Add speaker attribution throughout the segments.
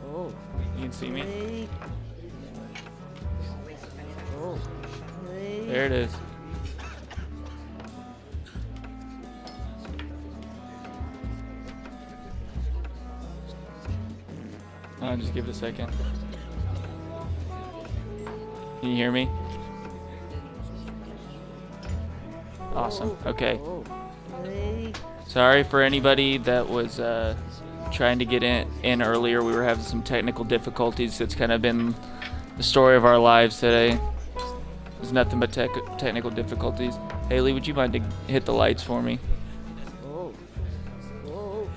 Speaker 1: Oh,
Speaker 2: You can see me.
Speaker 1: hey. Oh, hey.
Speaker 2: There it is. Just give it a second. Can you hear me? Awesome. Okay.
Speaker 1: Oh, hey.
Speaker 2: Sorry for anybody that was trying to get in earlier. We were having some technical difficulties. It's kind of been the story of our lives today. There's nothing but technical difficulties. Haley, would you mind to hit the lights for me?
Speaker 1: Oh, oh.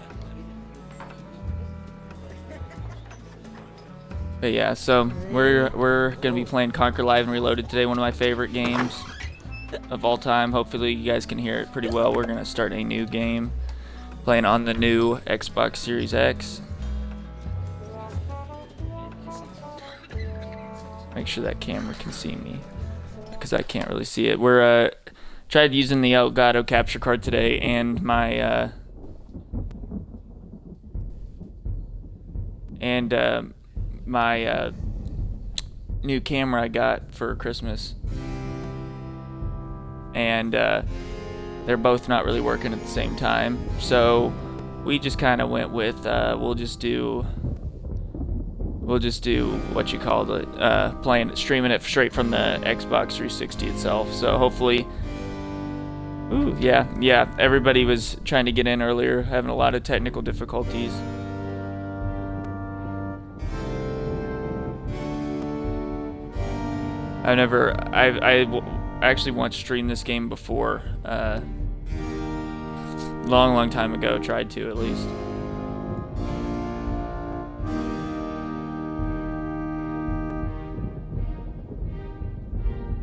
Speaker 2: But yeah, so we're gonna be playing Conker Live and Reloaded today. One of my favorite games of all time. Hopefully you guys can hear it pretty well. We're gonna start a new game, playing on the new Xbox Series X. Make sure that camera can see me, because I can't really see it. We're tried using the Elgato capture card today, and my new camera I got for Christmas, and they're both not really working at the same time. So we just kind of went with we'll just do what you call it, streaming it straight from the Xbox 360 itself. So hopefully, ooh, yeah, everybody was trying to get in earlier, having a lot of technical difficulties. I actually once streamed this game before, long time ago, tried to at least.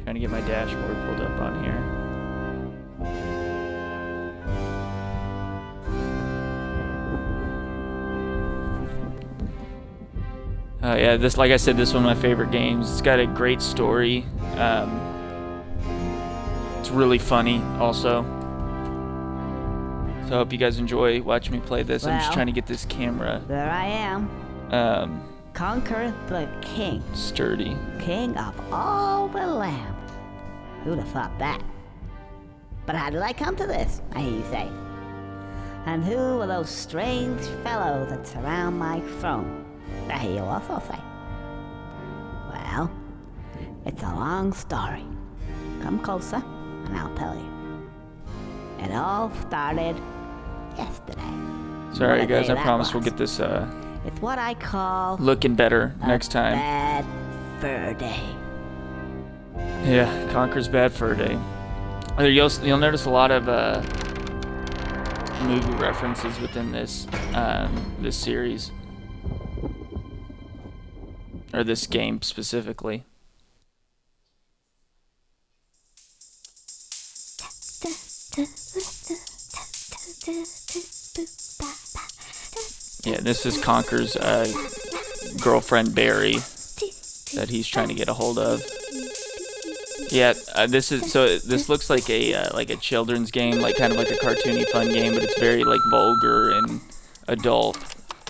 Speaker 2: Trying to get my dashboard pulled up on here. Yeah, like I said, this is one of my favorite games. It's got a great story. It's really funny also. So I hope you guys enjoy watching me play this. I'm just trying to get this camera
Speaker 1: There I am. Conker the king.
Speaker 2: Sturdy.
Speaker 1: King of all the land. Who'd have thought that? But how did I come to this, I hear you say? And who are those strange fellows that surround my throne? I hear you also say. Well, it's a long story. Come closer, and I'll tell you. It all started yesterday.
Speaker 2: Sorry
Speaker 1: What a
Speaker 2: guys,
Speaker 1: day
Speaker 2: I
Speaker 1: that
Speaker 2: promise we'll
Speaker 1: was.
Speaker 2: get this
Speaker 1: It's what I call
Speaker 2: looking better next time.
Speaker 1: bad fur day.
Speaker 2: Yeah, Conker's Bad Fur Day. You'll notice a lot of movie references within this this series, or this game specifically. Yeah, this is Conker's girlfriend Barry that he's trying to get a hold of. Yeah, this looks like a children's game, like kind of like a cartoony fun game, but it's very like vulgar and adult.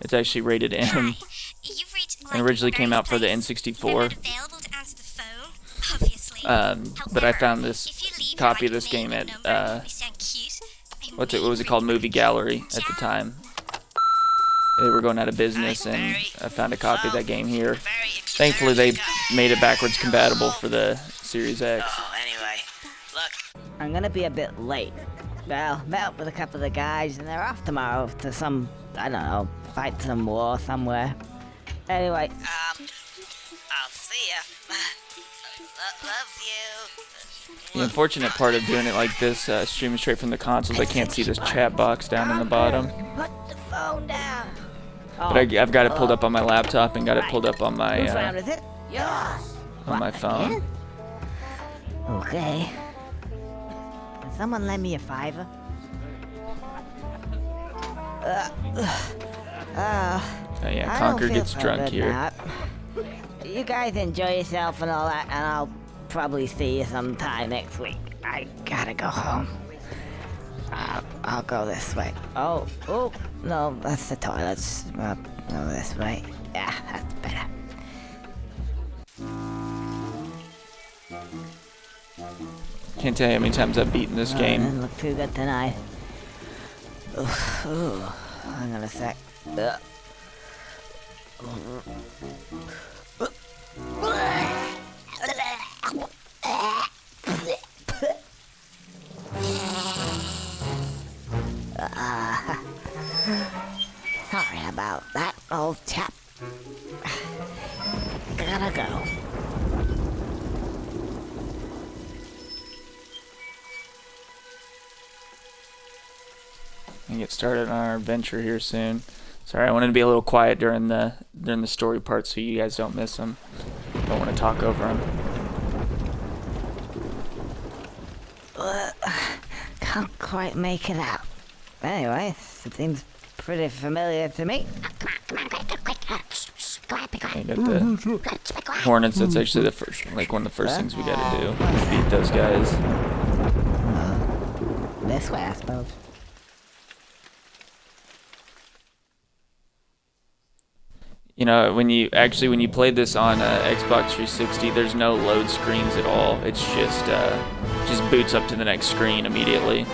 Speaker 2: It's actually rated M, and originally came out for the N64. But I found this copy of this game at what was it called, Movie Gallery at the time. They were going out of business, and I found a copy of that game here. Thankfully, they made it backwards compatible for the Series X.
Speaker 3: Oh, anyway, look.
Speaker 1: I'm gonna be a bit late. Well, met up with a couple of the guys, and they're off tomorrow to some, I don't know, fight some war somewhere. Anyway,
Speaker 3: I'll see ya. Love you.
Speaker 2: The unfortunate part of doing it like this, streaming straight from the consoles, I can't see this chat box down in the bottom.
Speaker 1: put the phone down.
Speaker 2: But I've got it pulled up on my laptop and got it pulled up on my
Speaker 1: Whose round is it? Yours.
Speaker 2: on my phone.
Speaker 1: Again? Okay. Can someone lend me a $5?
Speaker 2: Oh yeah,
Speaker 1: I don't
Speaker 2: Conker
Speaker 1: feel
Speaker 2: gets
Speaker 1: so
Speaker 2: drunk
Speaker 1: good
Speaker 2: here.
Speaker 1: now. You guys enjoy yourself and all that, and I'll probably see you sometime next week. I gotta go home. I'll go this way. Oh, no, that's the toilets. No, this way. Yeah, that's better.
Speaker 2: Can't tell you how many times I've beaten this game.
Speaker 1: Didn't look too good tonight. Ooh, hang on a sec. Sorry about that, old chap. Gotta go.
Speaker 2: And get started on our adventure here soon. Sorry, I wanted to be a little quiet during the story part so you guys don't miss them. Don't want to talk over them.
Speaker 1: Can't quite make it out. Anyway, it seems pretty familiar to me.
Speaker 2: I got the hornets. That's actually the first, like one of the first things we gotta do. Beat those guys.
Speaker 1: This way, I suppose.
Speaker 2: You know, when you play this on Xbox 360, there's no load screens at all. It's just boots up to the next screen immediately.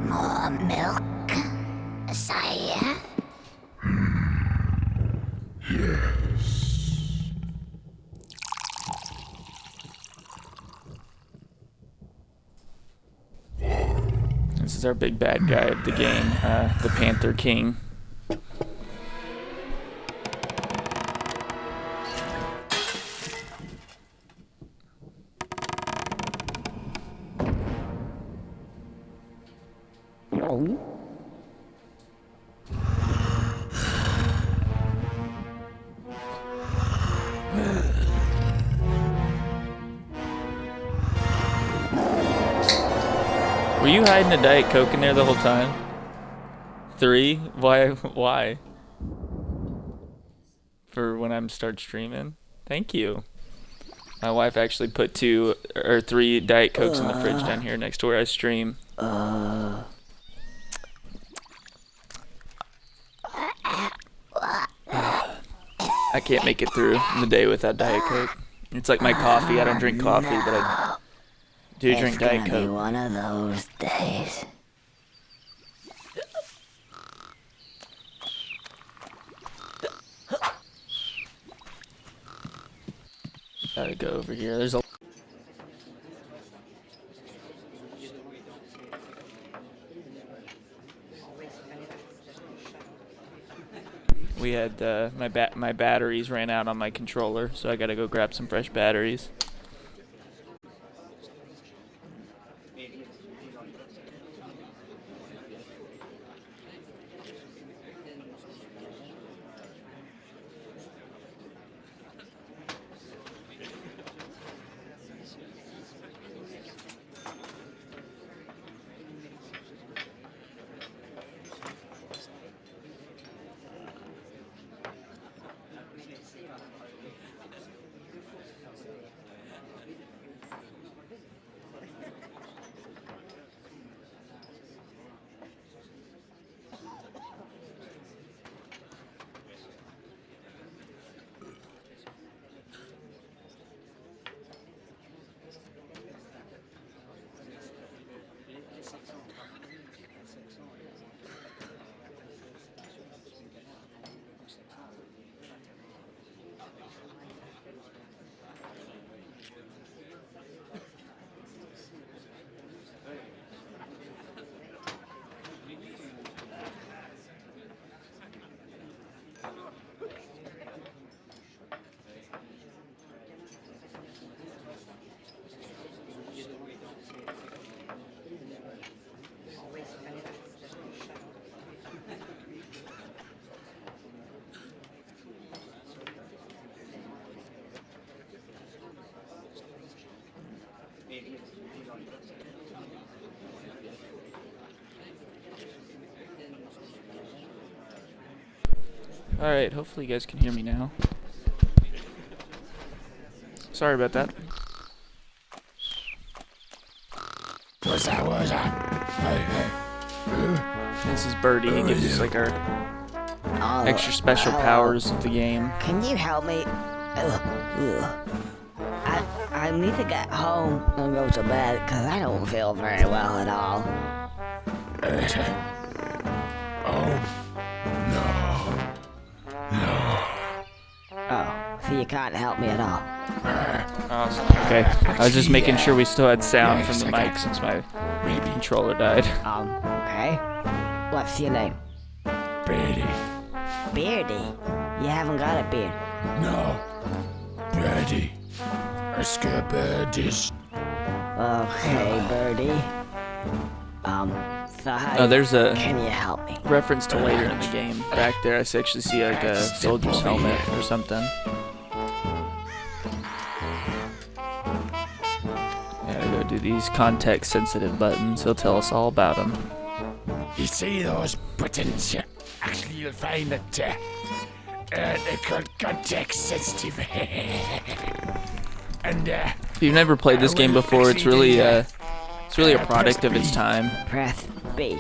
Speaker 1: More milk, Sire?
Speaker 2: This is our big bad guy of the game, the Panther King. Were you hiding a Diet Coke in there the whole time? 3? Why? For when I'm start streaming? Thank you. My wife actually put 2 or 3 Diet Cokes in the fridge down here next to where I stream. I can't make it through the day without Diet Coke. It's like my coffee. I don't drink coffee, but I do drink Diet
Speaker 1: It's gonna be
Speaker 2: Coke.
Speaker 1: one of those days.
Speaker 2: Gotta go over here. There's a we had my batteries ran out on my controller, so I gotta go grab some fresh batteries. Alright, hopefully you guys can hear me now. Sorry about that. This is Birdie. He gives us like our extra special powers of the game.
Speaker 1: Can you help me? I need to get home and go to bed because I don't feel very well at all. Oh, so you can't help me at all.
Speaker 2: Awesome. Okay, I was just making sure we still had sound from the mic since my controller died.
Speaker 1: Okay. What's your name?
Speaker 4: Beardy.
Speaker 1: Beardy? You haven't got a beard.
Speaker 4: No. Birdie. I scare birdies.
Speaker 1: Okay, Birdie. So how
Speaker 2: There's a
Speaker 1: can you help me?
Speaker 2: reference to later in the game. Back there, I actually see like a soldier's helmet or something. Gotta go do these context-sensitive buttons. He'll tell us all about them.
Speaker 4: You see those buttons? Actually, you'll find that they're called context sensitive. And
Speaker 2: If you've never played this game before, it's really a product of its time.
Speaker 1: Press B.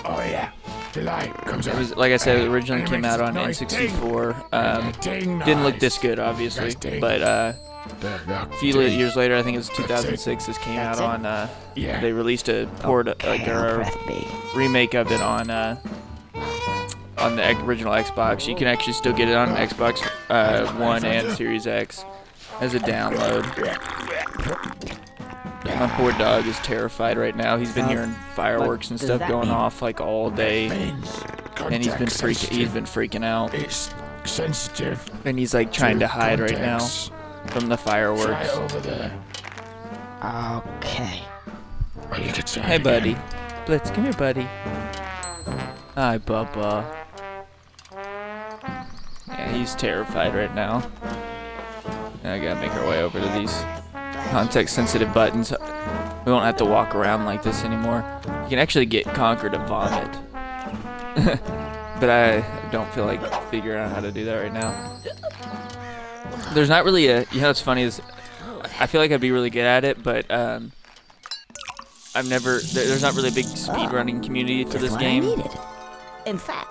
Speaker 4: oh yeah, the light comes
Speaker 2: It
Speaker 4: out.
Speaker 2: was, like I said, it originally came out on N64. Didn't look this good, obviously, but a few years later, I think it was 2006, this came out on, they released a port, like a
Speaker 1: Press B.
Speaker 2: remake of it on the original Xbox. You can actually still get it on Xbox One and Series X as a download. My poor dog is terrified right now. He's been hearing fireworks and
Speaker 1: does
Speaker 2: stuff
Speaker 1: that
Speaker 2: going
Speaker 1: mean?
Speaker 2: off like all day, and he's been freaking out.
Speaker 4: It's sensitive.
Speaker 2: And he's like trying to hide right now from the
Speaker 4: Try
Speaker 2: fireworks.
Speaker 4: over there.
Speaker 1: Okay.
Speaker 4: Or you could try
Speaker 2: Hey,
Speaker 4: again.
Speaker 2: buddy. Blitz, come here, buddy. Hi, Bubba. Yeah, he's terrified right now. I gotta make our way over to these context-sensitive buttons. We won't have to walk around like this anymore. You can actually get Conker to vomit. But I don't feel like figuring out how to do that right now. There's not really a... You know what's funny is... I feel like I'd be really good at it, but I've never... There's not really a big speedrunning community for
Speaker 1: Just
Speaker 2: this
Speaker 1: what
Speaker 2: game.
Speaker 1: I needed. In fact,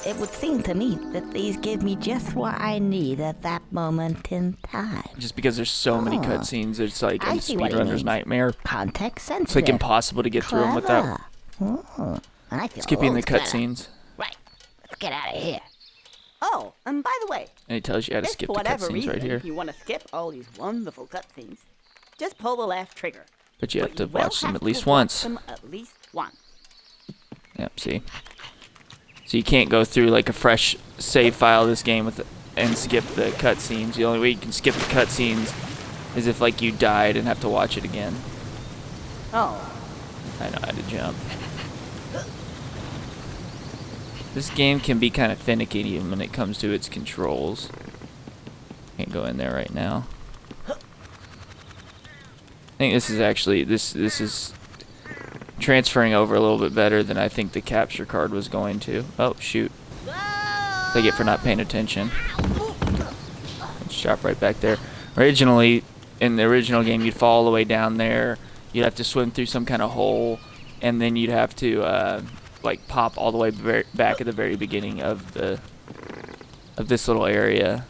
Speaker 1: it would seem to me that these give me just what I need at that moment in time.
Speaker 2: Just because there's so many cutscenes, it's like a
Speaker 1: I see what he
Speaker 2: speedrunner's
Speaker 1: means.
Speaker 2: nightmare.
Speaker 1: Context sensitive.
Speaker 2: It's like impossible to get through them without
Speaker 1: And I feel
Speaker 2: skipping the
Speaker 1: loads better.
Speaker 2: cutscenes.
Speaker 1: Right. Let's get out of here. Oh, and by the way,
Speaker 2: And it tells you how to
Speaker 1: if
Speaker 2: skip
Speaker 1: for
Speaker 2: the
Speaker 1: whatever
Speaker 2: cutscenes
Speaker 1: reason
Speaker 2: right here.
Speaker 1: you want to skip all these wonderful cutscenes, just pull the left trigger.
Speaker 2: But you have to
Speaker 1: will
Speaker 2: watch them
Speaker 1: have
Speaker 2: at least
Speaker 1: to watch
Speaker 2: once.
Speaker 1: them at least once.
Speaker 2: Yep, see? So you can't go through like a fresh save file of this game and skip the cutscenes. The only way you can skip the cutscenes is if like you died and have to watch it again.
Speaker 1: Oh,
Speaker 2: I know how to jump. This game can be kind of finicky even when it comes to its controls. Can't go in there right now. I think this is actually this is transferring over a little bit better than I think the capture card was going to. Oh shoot! Take it for not paying attention. Let's drop right back there. Originally, in the original game, you'd fall all the way down there. You'd have to swim through some kind of hole, and then you'd have to like pop all the way back at the very beginning of this little area.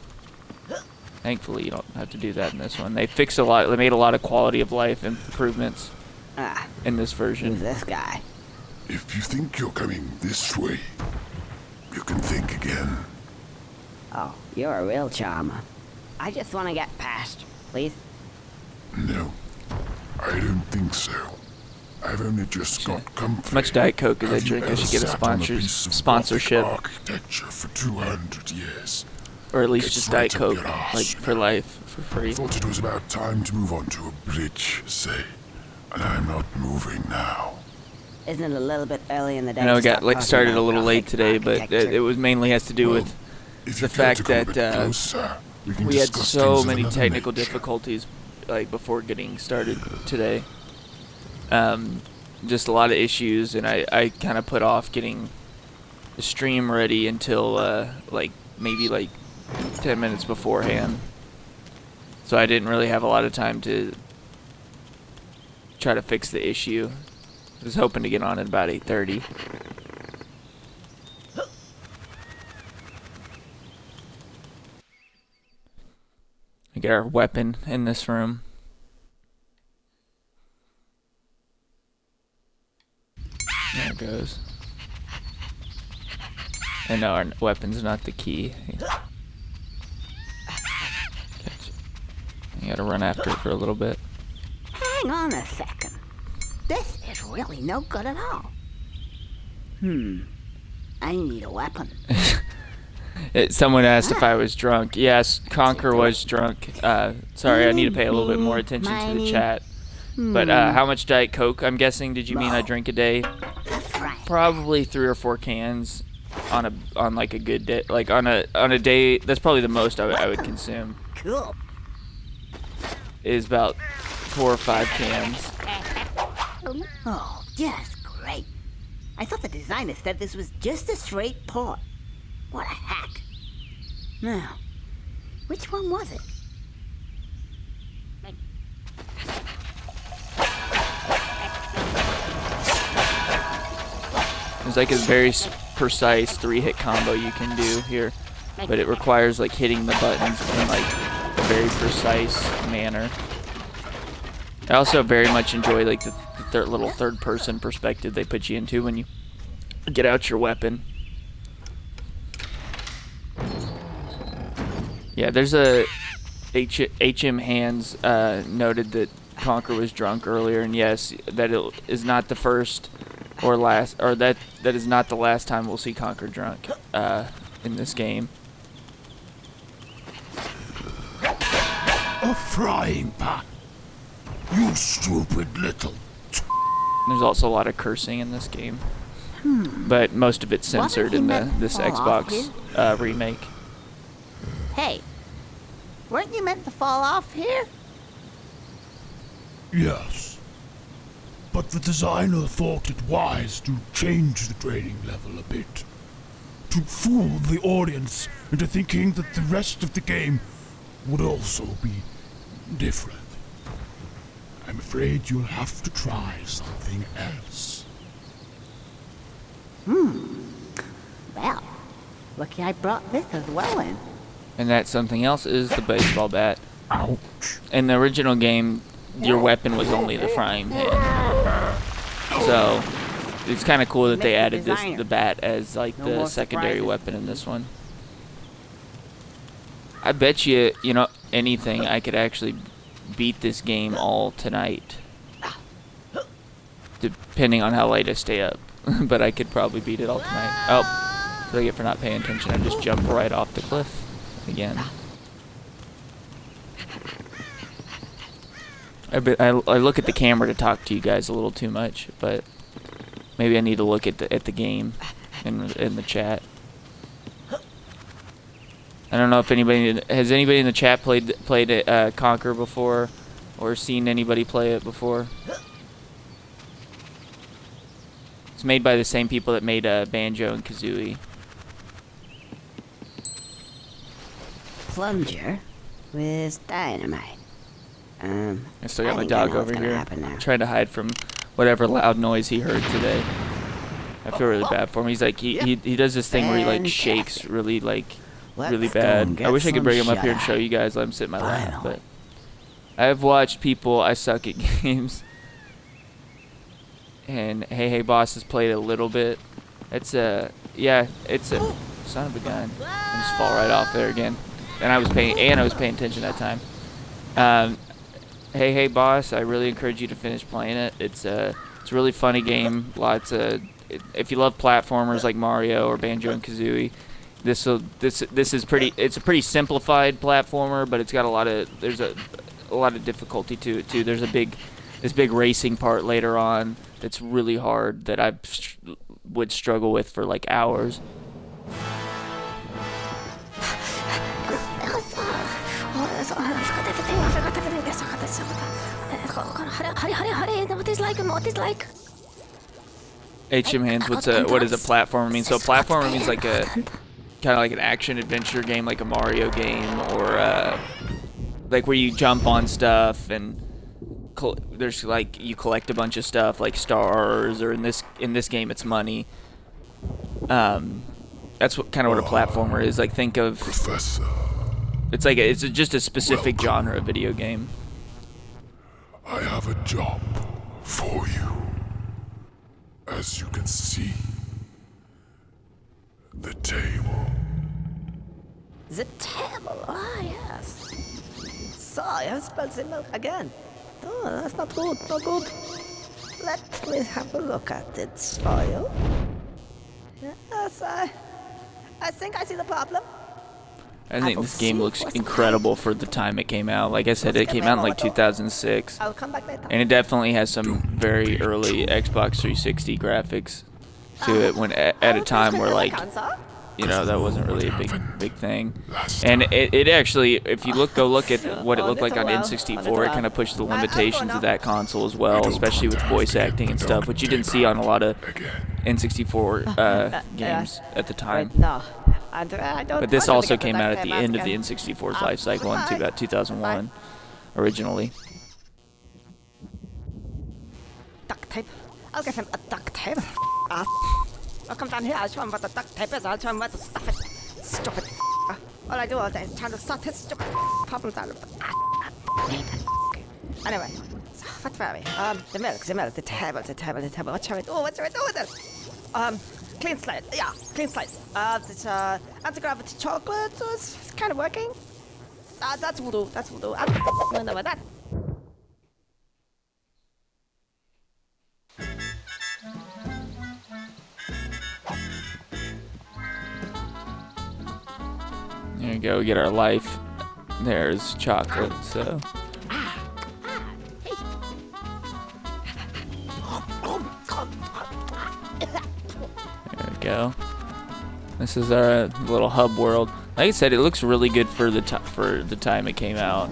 Speaker 2: Thankfully, you don't have to do that in this one. They fixed a lot. They made a lot of quality of life improvements in this
Speaker 1: who's
Speaker 2: version.
Speaker 1: this guy?
Speaker 5: If you think you're coming this way, you can think again.
Speaker 1: Oh, you're a real charmer. I just want to get past, please.
Speaker 5: No, I don't think so. I've only just got comfy.
Speaker 2: As much Diet Coke as I
Speaker 5: Have you
Speaker 2: drink, I
Speaker 5: ever
Speaker 2: should get a
Speaker 5: sat on piece of
Speaker 2: sponsorship.
Speaker 5: Gothic architecture for 200 years.
Speaker 2: Or at least
Speaker 5: It's
Speaker 2: just
Speaker 5: right
Speaker 2: Diet
Speaker 5: up
Speaker 2: Coke,
Speaker 5: your arse,
Speaker 2: like
Speaker 5: you
Speaker 2: for
Speaker 5: know.
Speaker 2: life, for free.
Speaker 5: Thought it was about time to move on to a bridge, say. And I'm not moving now.
Speaker 1: Isn't it a little bit early in the day?
Speaker 2: I know
Speaker 1: to
Speaker 2: we got
Speaker 1: start
Speaker 2: like
Speaker 1: talking
Speaker 2: started a
Speaker 1: about
Speaker 2: little late
Speaker 1: Gothic
Speaker 2: today, but
Speaker 1: architecture?
Speaker 2: it was mainly has to do with
Speaker 5: If
Speaker 2: the
Speaker 5: you care
Speaker 2: fact
Speaker 5: to come a
Speaker 2: that
Speaker 5: bit closer, we can
Speaker 2: we had
Speaker 5: discuss
Speaker 2: so
Speaker 5: things of
Speaker 2: many
Speaker 5: another
Speaker 2: technical
Speaker 5: nature.
Speaker 2: difficulties like before getting started today. Just a lot of issues, and I kind of put off getting the stream ready until like maybe like 10 minutes beforehand. So I didn't really have a lot of time to try to fix the issue. I was hoping to get on at about 8:30. We get our weapon in this room. There it goes. And no, our weapon's not the key. You gotta run after it for a little bit.
Speaker 1: Hang on a second. This is really no good at all. I need a weapon.
Speaker 2: Someone asked if I was drunk. Yes, Conker was drunk. Sorry, I need to pay a little bit more attention to the chat. But how much Diet Coke, I'm guessing, did you mean I drink a day?
Speaker 1: That's right.
Speaker 2: Probably 3 or 4 cans on like a good day. Like on a day, that's probably the most I would consume.
Speaker 1: Cool.
Speaker 2: Is about 4 or 5 cans.
Speaker 1: Oh, yes, great. I thought the designer said this was just a straight port. What a hack. Now, which one was it?
Speaker 2: There's like a very precise 3-hit combo you can do here, but it requires like hitting the buttons in like a very precise manner. I also very much enjoy like the little third-person perspective they put you into when you get out your weapon. Yeah, there's a HM Hands noted that Conker was drunk earlier, and yes, that it is not the first or last, or that is not the last time we'll see Conker drunk in this game.
Speaker 4: A frying pan. You stupid little...
Speaker 2: There's also a lot of cursing in this game, but most of it's censored in this Xbox remake.
Speaker 1: Hey, weren't you meant to fall off here?
Speaker 4: Yes. But the designer thought it wise to change the training level a bit. To fool the audience into thinking that the rest of the game would also be different. I'm afraid you'll have to try something else.
Speaker 1: Well, lucky I brought this as well in.
Speaker 2: And that something else is the baseball bat.
Speaker 4: Ouch.
Speaker 2: In the original game, your weapon was only the frying pan. So it's kind of cool that they added the bat as like the secondary weapon in this one. I bet you know anything, I could actually beat this game all tonight, depending on how late I stay up. But I could probably beat it all tonight. Oh, what do I get for not paying attention? I just jump right off the cliff again. I look at the camera to talk to you guys a little too much, but maybe I need to look at the game in the chat. I don't know if anybody has in the chat played Conker before, or seen anybody play it before. It's made by the same people that made Banjo and Kazooie.
Speaker 1: Plunger with dynamite.
Speaker 2: I still got
Speaker 1: I
Speaker 2: my
Speaker 1: think I
Speaker 2: dog
Speaker 1: know what's
Speaker 2: over
Speaker 1: gonna
Speaker 2: here,
Speaker 1: happen now.
Speaker 2: trying to hide from whatever loud noise he heard today. I feel really bad for him. He's like he does this thing where he like shakes really really bad. I wish I could bring him up here and show you guys. Let him sit in my lap, but I've watched people. I suck at games, and Hey Boss has played a little bit. It's a son of a gun. I just fall right off there again. And I was paying attention that time. Hey Boss, I really encourage you to finish playing it. It's a really funny game. If you love platformers like Mario or Banjo and Kazooie, this is pretty. It's a pretty simplified platformer, but it's got there's a lot of difficulty to it too. There's this big racing part later on that's really hard that I would struggle with for like hours.
Speaker 6: What is like? What is like?
Speaker 2: HM Hands, what is a platformer mean? So a platformer means like a kind of like an action adventure game, like a Mario game, or like where you jump on stuff and there's like you collect a bunch of stuff like stars, or in this game it's money. That's what kind of what a platformer is. Like think of
Speaker 5: Professor,
Speaker 2: it's like it's just a specific genre of video game.
Speaker 5: I have a job for you. As you can see, the table.
Speaker 1: The table. Ah, yes. So, you have spilled the milk again. Oh, that's not good. Not good. Let me have a look at it for you. Yes, I think I see the problem.
Speaker 2: I think this game looks incredible for the time it came out. Like I said, it came out in like 2006.
Speaker 1: I'll come back later.
Speaker 2: And it definitely has some very early Xbox 360 graphics to it when at a time where like, you know, that wasn't really a big thing. And it actually, if you go look at what it looked like on N64, it kind of pushed the limitations of that console as well, especially with voice acting and stuff, which you didn't see on a lot of N64 games at the time.
Speaker 1: No. I don't
Speaker 2: But this
Speaker 1: want to
Speaker 2: also
Speaker 1: get
Speaker 2: came
Speaker 1: the
Speaker 2: out
Speaker 1: duct
Speaker 2: at the
Speaker 1: tape
Speaker 2: end of the
Speaker 1: again.
Speaker 2: N64's life cycle in about 2001, originally.
Speaker 1: Duct tape. I'll give him a duct tape. I'll come down here. I'll show him what the duct tape is. I'll show him where to stuff it. Stupid. All I do all day is trying to sort his stupid problems out of the. Anyway, so what were we? The milk, the table. What shall we do? What shall we do with this? Clean slate. Yeah, clean slate. This anti-gravity chocolate is kind of working. That's voodoo. I'm going over that.
Speaker 2: There you go, we get our life. There's chocolate, so. There we go. This is our little hub world. Like I said, it looks really good for the time it came out.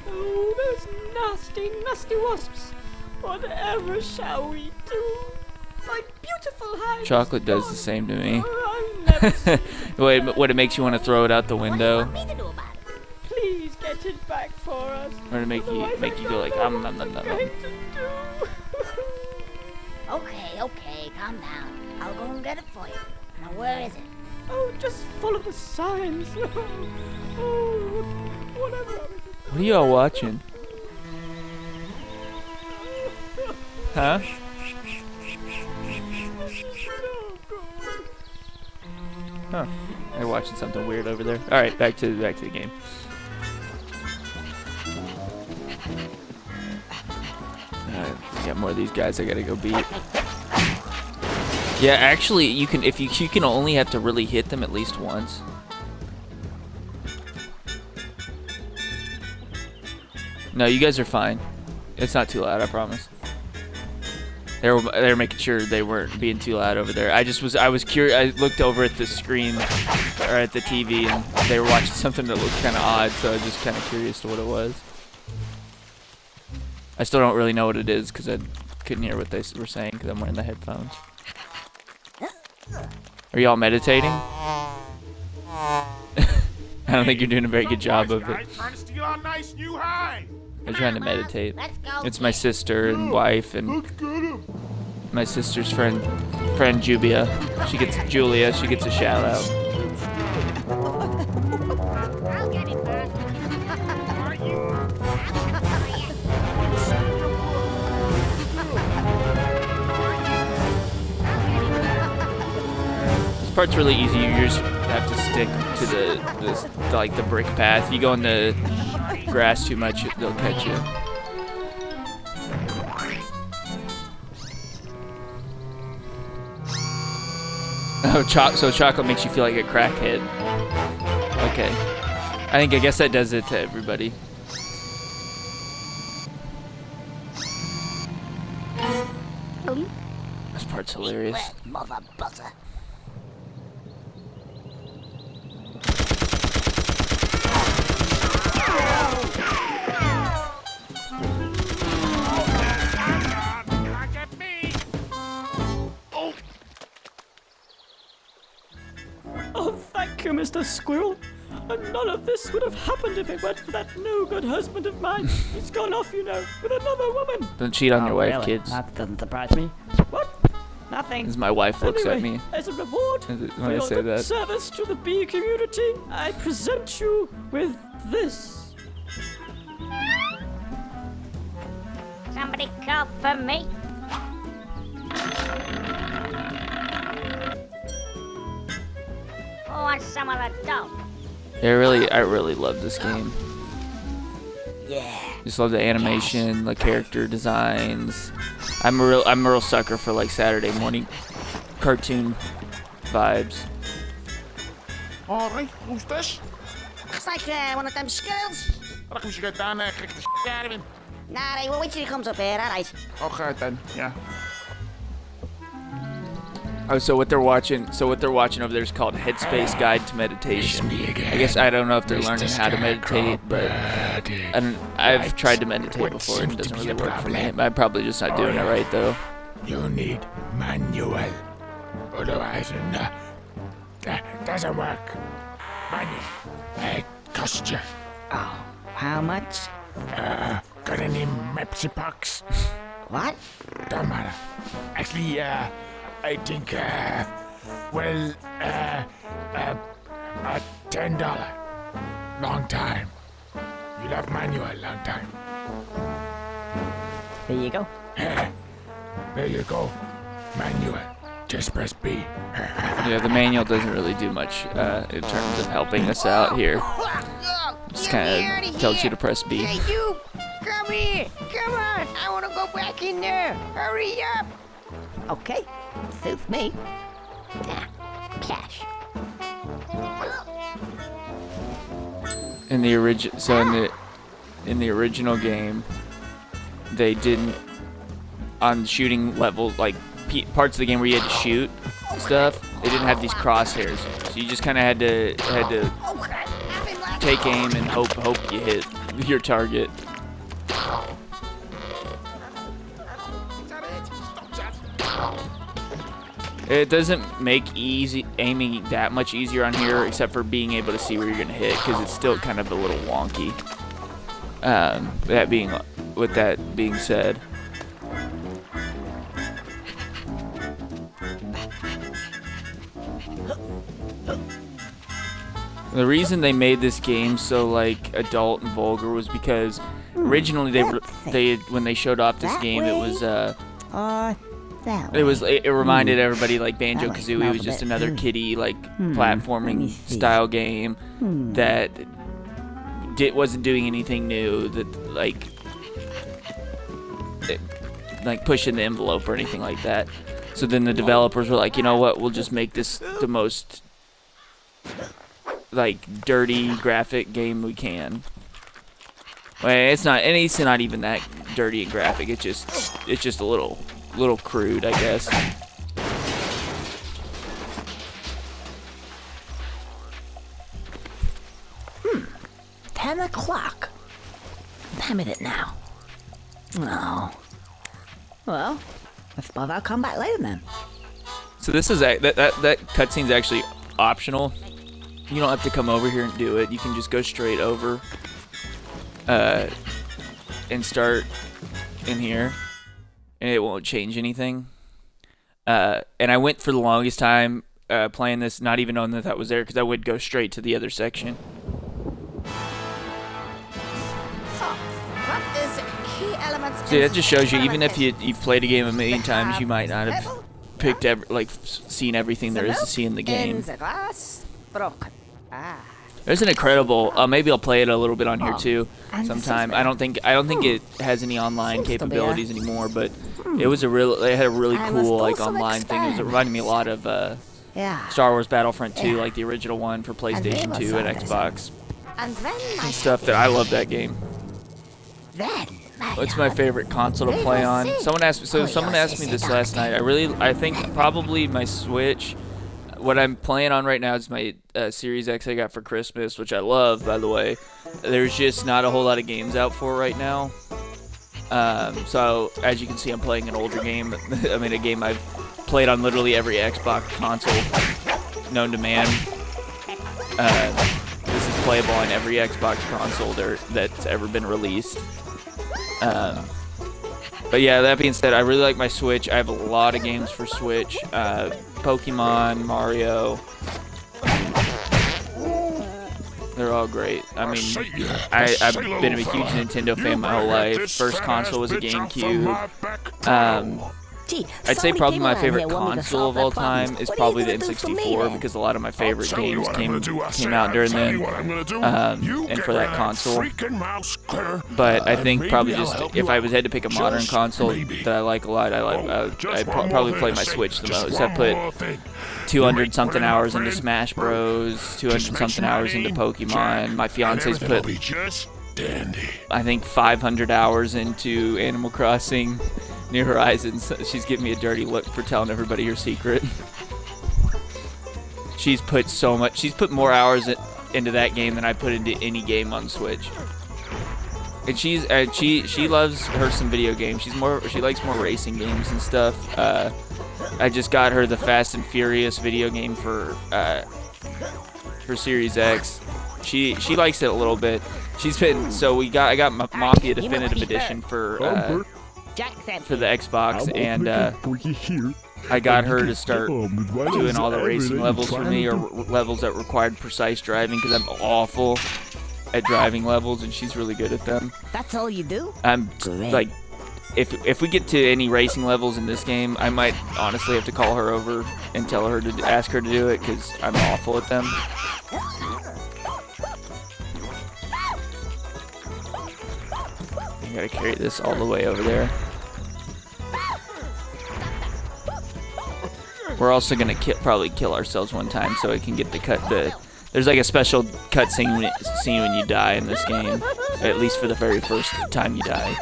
Speaker 6: Oh, those nasty wasps. Whatever shall we do? My beautiful hive.
Speaker 2: Chocolate does the same to me.
Speaker 6: I've never seen
Speaker 2: What it makes you want to throw it out the window,
Speaker 6: Please get it back for us.
Speaker 2: or to make you go like
Speaker 6: Going
Speaker 2: nom.
Speaker 6: to do.
Speaker 7: Okay, calm down. I'll go and get it for you. Now, where is it?
Speaker 6: Oh, just follow the signs. Oh, whatever.
Speaker 2: What are y'all watching? Huh? Huh. They're watching something weird over there. All right, back to the game. Got more of these guys I gotta go beat. Yeah, actually, you can if you can only have to really hit them at least once. No, you guys are fine. It's not too loud, I promise. They were making sure they weren't being too loud over there. I was curious. I looked over at the screen or at the TV, and they were watching something that looked kind of odd. So I was just kind of curious to what it was. I still don't really know what it is because I couldn't hear what they were saying because I'm wearing the headphones. Are y'all meditating? I don't think you're doing a very good job of it.
Speaker 8: Trying to steal our nice new hive.
Speaker 2: I'm trying to meditate.
Speaker 7: Let's go.
Speaker 2: It's my sister and wife and
Speaker 8: Let's get him.
Speaker 2: my sister's friend Julia. She gets a shout out.
Speaker 7: I'll get it first.
Speaker 2: This part's really easy. You just have to stick to the brick path. If you go in the grass too much, they'll catch you. Oh, so chocolate makes you feel like a crackhead. Okay. I guess that does it to everybody. This part's hilarious.
Speaker 7: Mother butter.
Speaker 6: Mr. Squirrel. And none of this would have happened if it weren't for that no-good husband of mine. He's gone off, you know, with another woman.
Speaker 2: Don't cheat on your wife,
Speaker 1: really?
Speaker 2: kids.
Speaker 1: That doesn't surprise me.
Speaker 6: What?
Speaker 1: Nothing.
Speaker 2: As my wife looks at
Speaker 6: Anyway,
Speaker 2: me
Speaker 6: as a reward
Speaker 2: when
Speaker 6: for
Speaker 2: I
Speaker 6: your
Speaker 2: say
Speaker 6: good
Speaker 2: that.
Speaker 6: service to the bee community, I present you with this.
Speaker 7: Somebody call for me. Who wants some of the dope?
Speaker 2: I really love this game.
Speaker 1: Yeah.
Speaker 2: Just love the animation, the character designs. I'm a real sucker for like Saturday morning cartoon vibes.
Speaker 8: Alright, who's this?
Speaker 1: It's like one of them schools.
Speaker 8: Well, I should get down there, kick the shit out of him.
Speaker 1: Nah, they will wait till he comes up here, alright.
Speaker 8: Okay then, yeah.
Speaker 2: Oh, so what they're watching over there is called Headspace Guide to Meditation. I guess I don't know if they're learning how to meditate, but I've tried to meditate before and it doesn't really work for me. I'm probably just not doing it right though.
Speaker 5: You need manual. Otherwise, that doesn't work. Manual. It costs you.
Speaker 1: Oh, how much?
Speaker 5: Got any Pepsi Packs?
Speaker 1: What?
Speaker 5: Don't matter. Actually, I think, $10. Long time. You'll have manual long time.
Speaker 1: There you go.
Speaker 5: There you go. Manual. Just press B.
Speaker 2: Yeah, the manual doesn't really do much in terms of helping us out here. Just kind of tells you to press B.
Speaker 3: Hey, you! Come here! Come on! I want to go back in there! Hurry up!
Speaker 1: Okay, suits me. Ah, cash.
Speaker 2: In the original game, they didn't on shooting level like parts of the game where you had to shoot stuff. They didn't have these crosshairs, so you just kind of had to take aim and hope you hit your target. It doesn't make aiming that much easier on here, except for being able to see where you're gonna hit, because it's still kind of a little wonky. With that being said, the reason they made this game so like adult and vulgar was because originally when they showed off this game, it was it reminded everybody like Banjo-Kazooie was just another kiddie like platforming style game that wasn't doing anything new, that like pushing the envelope or anything like that. So then the developers were like, you know what, we'll just make this the most like dirty graphic game we can. Well, it's not even that dirty and graphic. It's just a little crude, I guess.
Speaker 1: 10 o'clock. What time is it now? Oh. Well, I suppose I'll come back later then.
Speaker 2: So this is that cutscene's actually optional. You don't have to come over here and do it. You can just go straight over and start in here, and it won't change anything. And I went for the longest time playing this, not even knowing that was there, because I would go straight to the other section. See, that just shows you, even if you've played a game a million times, you might not have picked seen everything there is to see in the game. There's an incredible. Maybe I'll play it a little bit on here too, sometime. I don't think it has any online capabilities anymore, but it was they had a really cool like online thing. It reminded me a lot of Star Wars Battlefront 2, like the original one for PlayStation 2 and Xbox. And stuff that I love that game. What's my favorite console to play on? Someone asked me this last night. I think probably my Switch. What I'm playing on right now is my Series X I got for Christmas, which I love, by the way. There's just not a whole lot of games out for right now. So as you can see, I'm playing an older game. I mean, a game I've played on literally every Xbox console known to man. This is playable on every Xbox console that's ever been released. But yeah, that being said, I really like my Switch. I have a lot of games for Switch. Pokemon, Mario. They're all great. I mean, I've been a huge Nintendo fan my whole life. First console was a GameCube. I'd say probably my favorite console of all time is probably the N64 because a lot of my favorite games came out during then, and for that console. But I think probably just if I had to pick a modern console that I like a lot, I'd probably play my Switch the most. I put 200 something hours into Smash Bros, 200 something hours into Pokemon. My fiance's put I think 500 hours into Animal Crossing New Horizons. She's giving me a dirty look for telling everybody her secret. She's put more hours into that game than I put into any game on Switch. And she loves her some video games. She likes more racing games and stuff. I just got her the Fast and Furious video game for Series X. She likes it a little bit. I got Mafia Definitive Edition for the Xbox, and I got her to start doing all the racing levels for me, or levels that required precise driving, because I'm awful at driving levels, and she's really good at them.
Speaker 1: That's all you do?
Speaker 2: Like, if we get to any racing levels in this game, I might honestly have to call her over and ask her to do it, because I'm awful at them. I gotta carry this all the way over there. We're also gonna probably kill ourselves one time so I can get there's like a special cutscene when you die in this game, at least for the very first time you die.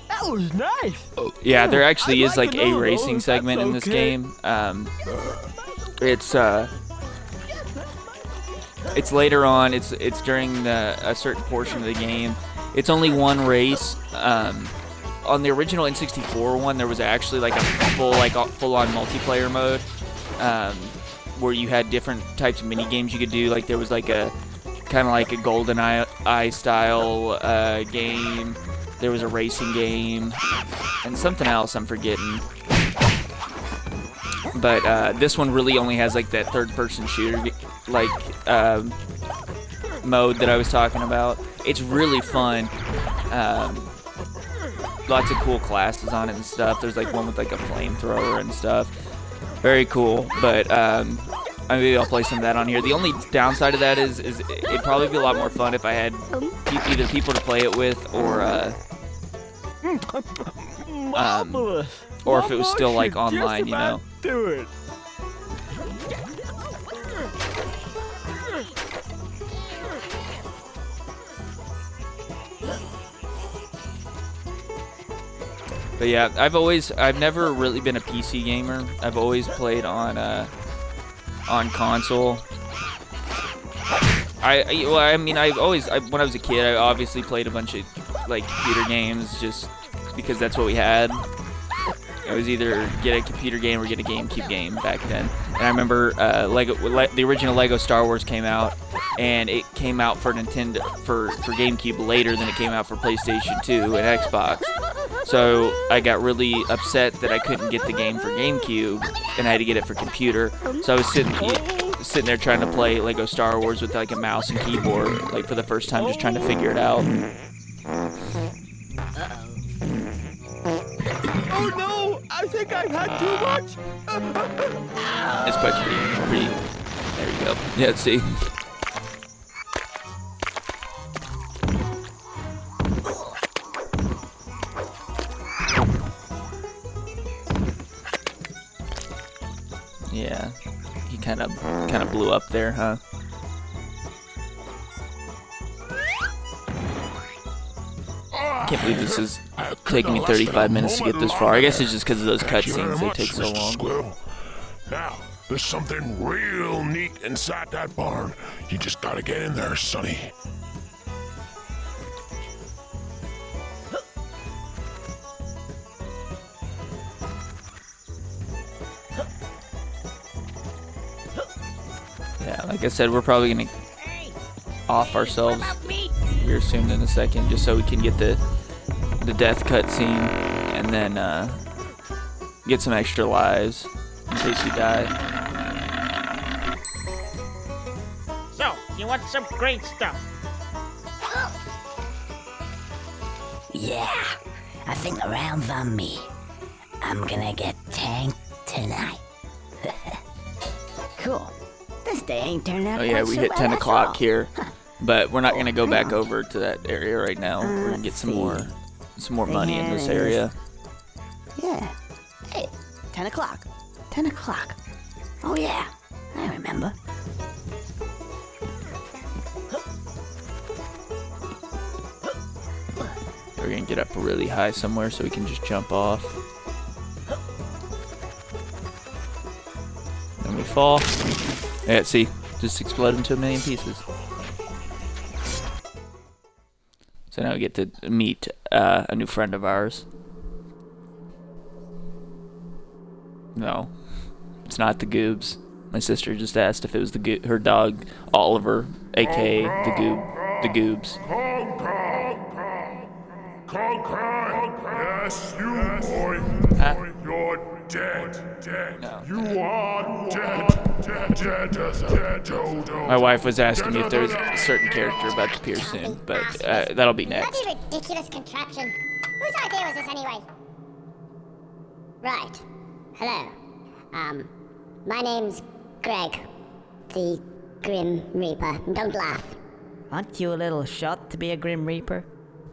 Speaker 6: That was nice.
Speaker 2: Yeah, there actually is like a racing segment in this game. It's later on. It's during a certain portion of the game. It's only one race. On the original N64 one, there was actually like a full-on multiplayer mode, where you had different types of mini games you could do. Like there was like a kind of like a GoldenEye style game. There was a racing game and something else I'm forgetting. But this one really only has like that third-person shooter mode that I was talking about. It's really fun. Lots of cool classes on it and stuff. There's like one with like a flamethrower and stuff. Very cool. But maybe I'll play some of that on here. The only downside of that is it'd probably be a lot more fun if I had either people to play it with or if it was still like online, you know.
Speaker 6: Do it.
Speaker 2: But yeah, I've never really been a PC gamer. I've always played on console. When I was a kid, I obviously played a bunch of like computer games just because that's what we had. It was either get a computer game or get a GameCube game back then. And I remember the original Lego Star Wars came out, and it came out for GameCube later than it came out for PlayStation 2 and Xbox. So I got really upset that I couldn't get the game for GameCube, and I had to get it for computer. So I was sitting there trying to play Lego Star Wars with like a mouse and keyboard, like for the first time, just trying to figure it out.
Speaker 6: Oh no! I think I've had too much.
Speaker 2: This part's pretty. There you go. Yeah, see. Yeah, he kind of blew up there, huh? Can't believe this is taking me 35 minutes to get this far. I guess it's just because of those cutscenes. They take so long.
Speaker 5: Now, there's something real neat inside that barn. You just gotta get in there, Sonny.
Speaker 2: I said, we're probably gonna off ourselves here soon in a second, just so we can get the death cutscene and then get some extra lives in case you die.
Speaker 3: So, you want some great stuff?
Speaker 1: Yeah, I think the round's on me. I'm gonna get tanked tonight. Cool. This day ain't turned out
Speaker 2: Oh yeah,
Speaker 1: quite
Speaker 2: we
Speaker 1: so
Speaker 2: hit
Speaker 1: bad
Speaker 2: 10
Speaker 1: after
Speaker 2: o'clock
Speaker 1: all.
Speaker 2: here, but we're not gonna go back
Speaker 1: hang
Speaker 2: over to that area right now. We're gonna get some more money in this
Speaker 1: There it is.
Speaker 2: area.
Speaker 1: Yeah. Hey, 10 o'clock. 10 o'clock. Oh yeah, I remember.
Speaker 2: We're gonna get up really high somewhere so we can just jump off. Then we fall. Yeah, see, just explode into a million pieces. So now we get to meet a new friend of ours. No, it's not the Goobs. My sister just asked if it was her dog, Oliver, aka the Goobs.
Speaker 5: Conker! Yes, you boy! You're dead!
Speaker 2: No.
Speaker 5: You are dead as a dodo!
Speaker 2: My wife was asking me if there was a certain character about to appear soon, but that'll be next.
Speaker 7: Bloody ridiculous contraption. Whose idea was this anyway? Right. Hello. My name's Greg, the Grim Reaper. Don't laugh.
Speaker 1: Aren't you a little short to be a Grim Reaper?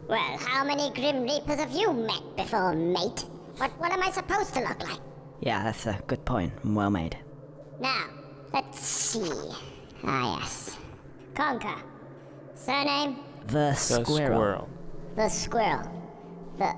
Speaker 7: Well, how many Grim Reapers have you met before, mate? What am I supposed to look like?
Speaker 1: Yeah, that's a good point. Well made.
Speaker 7: Now, let's see. Ah, yes. Conker. Surname?
Speaker 1: The
Speaker 2: The
Speaker 1: squirrel.
Speaker 7: The Squirrel. The...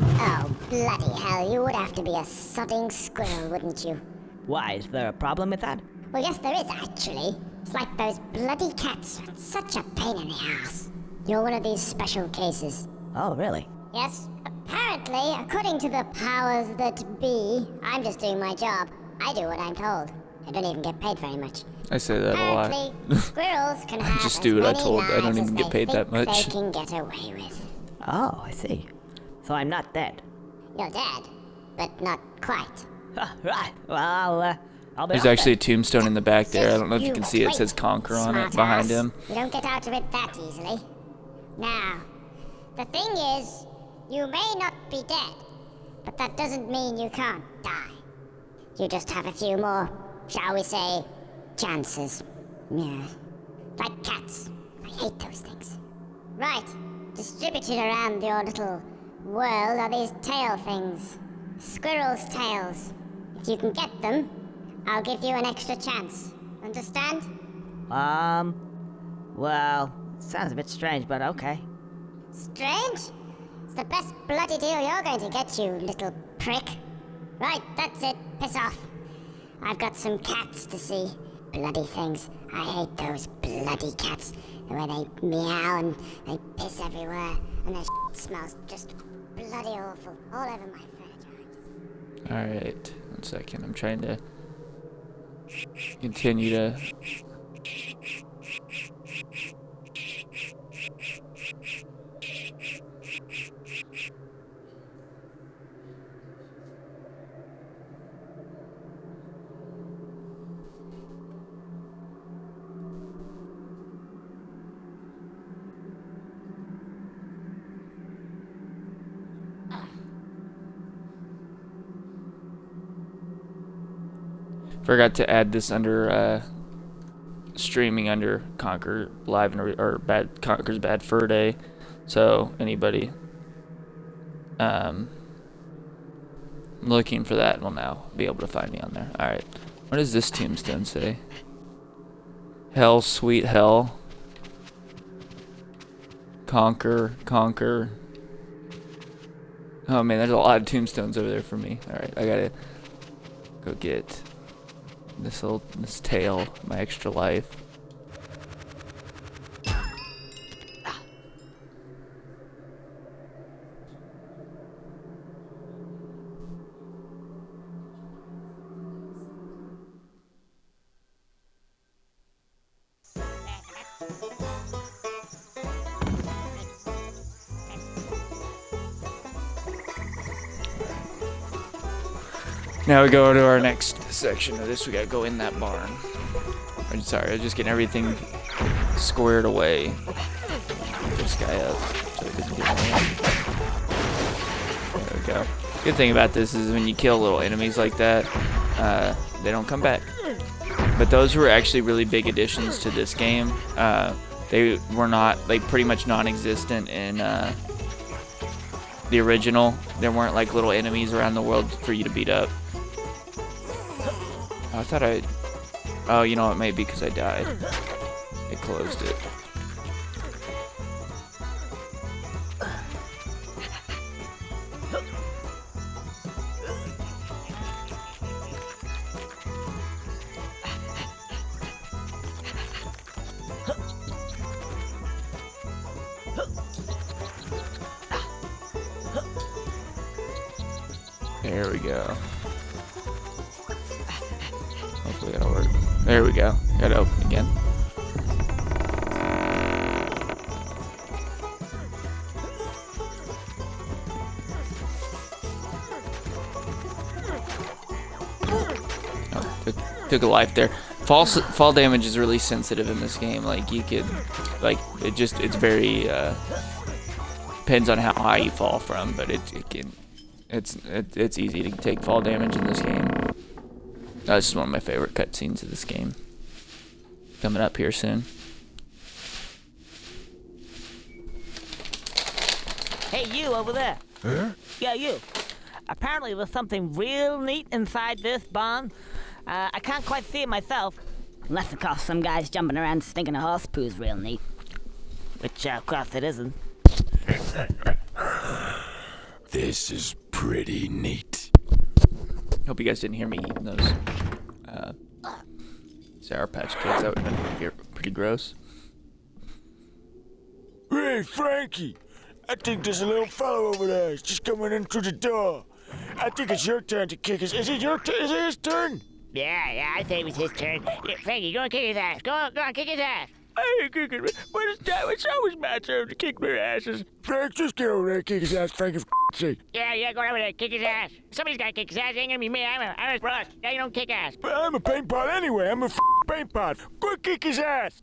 Speaker 7: Oh, bloody hell, you would have to be a sodding squirrel, wouldn't you?
Speaker 1: Why, is there a problem with that?
Speaker 7: Well, yes, there is, actually. It's like those bloody cats are such a pain in the ass. You're one of these special cases.
Speaker 1: Oh, really?
Speaker 7: Yes, apparently, according to the powers that be, I'm just doing my job. I do what I'm told. I don't even get paid very much.
Speaker 2: I say that a lot.
Speaker 7: Apparently, squirrels can have
Speaker 2: just
Speaker 7: as
Speaker 2: do what I
Speaker 7: many
Speaker 2: told. I don't
Speaker 7: lives
Speaker 2: even
Speaker 7: as
Speaker 2: get
Speaker 7: they
Speaker 2: paid that
Speaker 7: think
Speaker 2: much.
Speaker 7: They can get away with.
Speaker 1: Oh, I see. So I'm not dead.
Speaker 7: You're dead, but not quite.
Speaker 1: Right. Well, I'll be
Speaker 2: There's
Speaker 1: off
Speaker 2: actually a
Speaker 1: then.
Speaker 2: tombstone in the back there. I don't know if you can see it. It says Conker on it behind him.
Speaker 7: You don't get out of it that easily. Now, the thing is, you may not be dead, but that doesn't mean you can't die. You just have a few more, shall we say, chances. Yeah. Like cats. I hate those things. Right. Distributed around your little world are these tail things. Squirrel's tails. If you can get them, I'll give you an extra chance. Understand?
Speaker 1: Well, sounds a bit strange, but okay.
Speaker 7: Strange? It's the best bloody deal you're going to get, you little prick. Right, that's it. Piss off. I've got some cats to see. Bloody things. I hate those bloody cats. The way they meow and they piss everywhere. And their shit smells just bloody awful. All over my furniture.
Speaker 2: Alright, 1 second. I'm trying to continue to... Forgot to add this under streaming under Conker Live or Conker's Bad Fur Day, so anybody looking for that will now be able to find me on there. All right, what does this tombstone say? Hell, sweet hell. Conker. Oh man, there's a lot of tombstones over there for me. All right, I gotta go get this tail, my extra life. Now we go to our next section of this. We gotta go in that barn. I'm sorry, I'm just getting everything squared away. Get this guy up so he doesn't get away. There we go. Good thing about this is when you kill little enemies like that, they don't come back. But those were actually really big additions to this game. They were not, like, pretty much non-existent in the original. There weren't like little enemies around the world for you to beat up. I thought oh, you know what? Maybe because I died. It closed it. There we go. Hopefully that'll work. There we go. Got it open again. Oh, took a life there. Fall damage is really sensitive in this game. Like you could, like it's very depends on how high you fall from, but it's easy to take fall damage in this game. This is one of my favorite cutscenes of this game. Coming up here soon.
Speaker 1: Hey, you over there.
Speaker 4: Huh?
Speaker 1: Yeah, you. Apparently there's something real neat inside this barn. I can't quite see it myself. Unless, of course, some guy's jumping around stinking a horse poo's real neat. Which, of course, it isn't.
Speaker 4: This is pretty neat.
Speaker 2: Hope you guys didn't hear me eating those Sour Patch Kids. That would have been pretty gross.
Speaker 9: Hey, Frankie! I think there's a little fellow over there. He's just coming in through the door. I think it's your turn to kick his... Is it his turn?
Speaker 3: Yeah, I think it was his turn. Yeah, Frankie, go and kick his ass. Go on, kick his ass.
Speaker 6: I ain't kicking it. But it's always my turn to kick their asses.
Speaker 9: Frank, just get over there and kick his ass, Frankie, for sake.
Speaker 3: Yeah, go over there, kick his ass. Somebody's gotta kick his ass. It ain't gonna be me. I'm a brush. Yeah, you don't kick ass.
Speaker 9: But I'm a paint pot anyway. I'm a paint pot. Go kick his ass.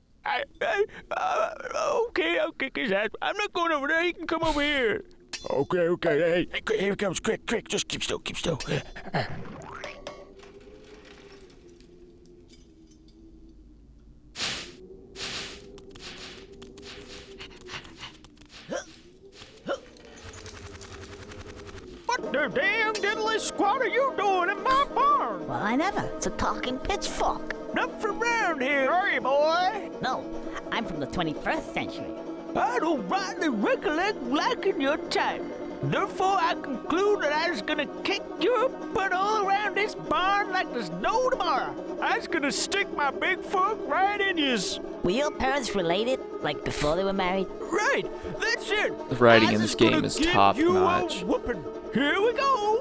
Speaker 6: Okay, I'll kick his ass. I'm not going over there. He can come over here.
Speaker 9: Okay. Hey, here he comes. Quick. Just keep still.
Speaker 6: What the damn diddly squat are you doing in my barn?
Speaker 1: Well, I never. It's a talking pitchfork.
Speaker 6: Not from around here, are you, boy?
Speaker 1: No, I'm from the 21st century.
Speaker 6: I don't rightly recollect liking your type. Therefore, I conclude that I was gonna kick your butt all around this barn like there's no tomorrow. I was gonna stick my big fork right in yours.
Speaker 1: Were your parents related, like before they were married?
Speaker 6: Right, that's it.
Speaker 2: The writing in this game is top notch.
Speaker 6: Here we go.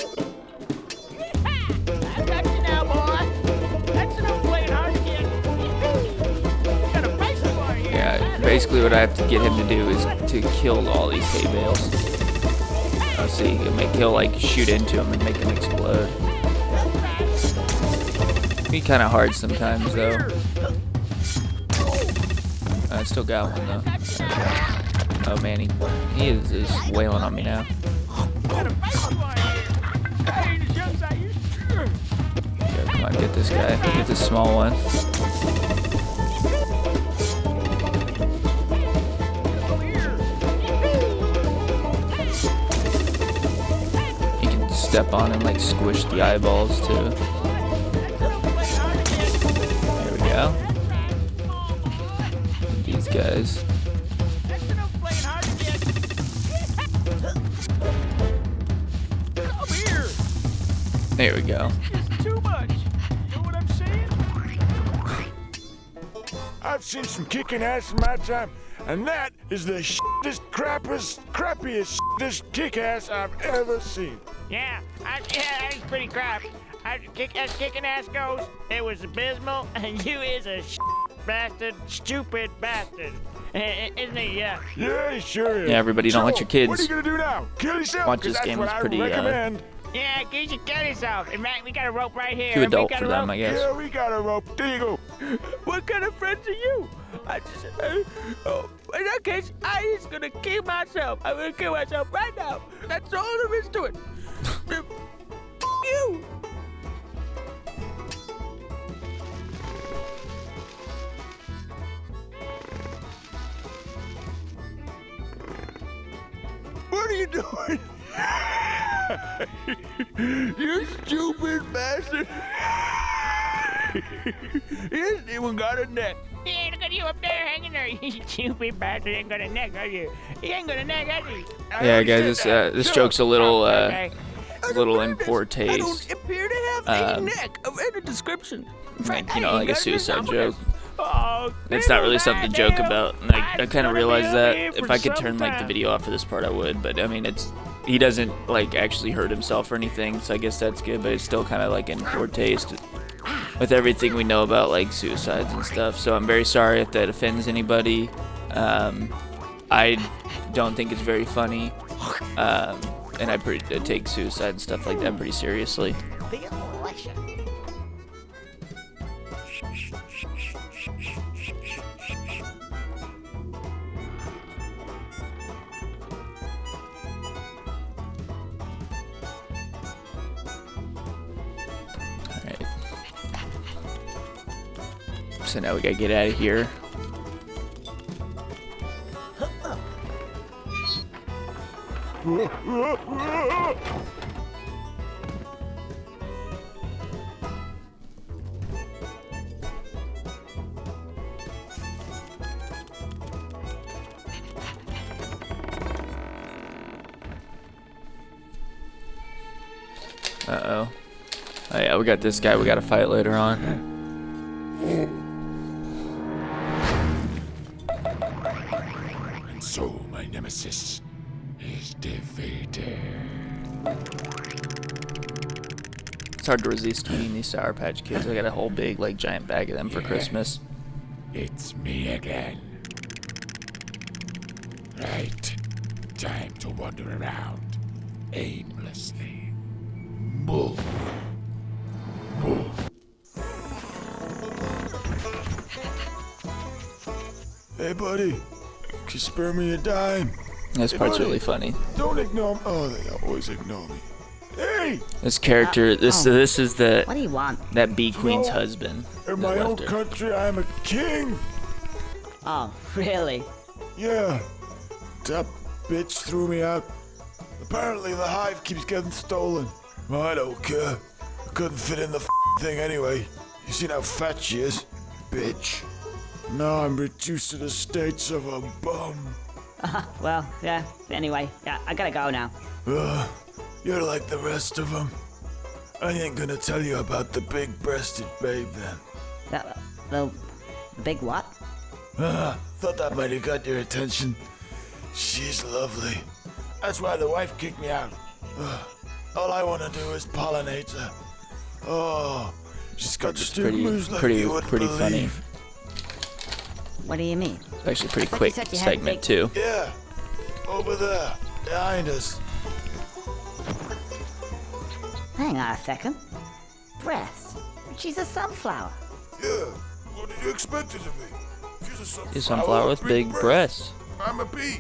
Speaker 6: I got you now, boy. That's enough playing hard to get. Got a price for you.
Speaker 2: Yeah, basically what I have to get him to do is to kill all these hay bales. Oh, see, he'll like shoot into them and make them explode. Be kind of hard sometimes though. I still got one though. Oh man, he is just wailing on me now. Yeah, come on, get this guy. Get this small one. You can step on and like squish the eyeballs too. There we go. These guys. There we go.
Speaker 6: It's too much. You know what I'm saying?
Speaker 9: I've seen some kicking ass in my time, and that is the crappiest kick ass I've ever seen.
Speaker 3: Yeah, that was pretty crap. As kicking ass goes, it was abysmal, and you is a stupid bastard. Isn't he? Yeah.
Speaker 9: Yeah, he sure is.
Speaker 2: Yeah, everybody don't let your kids
Speaker 9: What are you gonna do now? Kill yourself?
Speaker 2: watch
Speaker 9: 'Cause
Speaker 2: this
Speaker 9: that's
Speaker 2: game.
Speaker 9: what
Speaker 2: It's
Speaker 9: I
Speaker 2: pretty
Speaker 9: recommend.
Speaker 3: Yeah, you should kill yourself. In fact, we got a rope right here.
Speaker 2: Too
Speaker 3: We
Speaker 2: adult
Speaker 3: got
Speaker 2: for
Speaker 3: a
Speaker 2: them,
Speaker 3: rope.
Speaker 2: I guess.
Speaker 9: Yeah, we got a rope. There you go.
Speaker 6: What kind of friends are you? I just, in that case, I just gonna kill myself. I'm gonna kill myself right now. That's all there is to it. You. What are you doing? You stupid bastard. He hasn't even got a neck.
Speaker 3: Yeah, look at you up there hanging there. You stupid bastard. Ain't got a neck, are you? He ain't got a neck, has he?
Speaker 2: Yeah, guys, this joke's a little
Speaker 3: Okay.
Speaker 2: little in poor
Speaker 6: I
Speaker 2: taste.
Speaker 6: don't appear to have a neck of any description. In fact,
Speaker 2: You know,
Speaker 6: I
Speaker 2: like
Speaker 6: ain't
Speaker 2: a
Speaker 6: got
Speaker 2: suicide
Speaker 6: any
Speaker 2: joke.
Speaker 6: Oh,
Speaker 2: It's not really something to joke about. And I kind
Speaker 3: gonna
Speaker 2: of
Speaker 3: be
Speaker 2: realized
Speaker 3: up
Speaker 2: that
Speaker 3: here
Speaker 2: if
Speaker 3: for
Speaker 2: I could turn
Speaker 3: some
Speaker 2: like the
Speaker 3: time.
Speaker 2: video off for this part, I would. But I mean, he doesn't like actually hurt himself or anything, so I guess that's good. But it's still kind of like in poor taste with everything we know about like suicides and stuff. So I'm very sorry if that offends anybody. I don't think it's very funny, and I take suicide and stuff like that pretty seriously. Alright. So now we gotta get out of here. Uh-oh. Oh yeah, we got this guy we gotta fight later on.
Speaker 5: And so my nemesis is defeated.
Speaker 2: It's hard to resist eating these Sour Patch Kids. I got a whole big, like, giant bag of them for Christmas.
Speaker 5: It's me again. Right. Time to wander around aimlessly. Bull. Bull.
Speaker 9: Hey, buddy. Can you spare me a dime?
Speaker 2: This part's really funny.
Speaker 9: Don't ignore me. Oh, they always ignore me. Hey!
Speaker 2: This character, this is
Speaker 1: What do you want?
Speaker 2: that Bee Queen's husband.
Speaker 9: In
Speaker 2: that
Speaker 9: my own
Speaker 2: left her.
Speaker 9: country, I'm a king.
Speaker 1: Oh, really?
Speaker 9: Yeah. That bitch threw me out. Apparently, the hive keeps getting stolen. I don't care. I couldn't fit in the thing anyway. You seen how fat she is? Bitch. Now I'm reduced to the states of a bum.
Speaker 1: Well, yeah. Anyway, yeah, I gotta go now.
Speaker 9: You're like the rest of them. I ain't gonna tell you about the big-breasted babe then.
Speaker 1: The big what?
Speaker 9: Thought that might have got your attention. She's lovely. That's why the wife kicked me out. All I want to do is pollinate her. Oh, she's got
Speaker 2: It's
Speaker 9: stigmas like you wouldn't
Speaker 2: pretty funny.
Speaker 9: believe.
Speaker 1: What do you mean?
Speaker 2: It's actually a pretty
Speaker 1: thought you
Speaker 2: quick
Speaker 1: said you had
Speaker 2: segment, too.
Speaker 9: Yeah, over there, behind us.
Speaker 1: Hang on a second. Breast. She's a sunflower.
Speaker 9: Yeah, what did you expect it to be? She's a sunflower,
Speaker 2: A sunflower with big breasts.
Speaker 9: I'm a bee.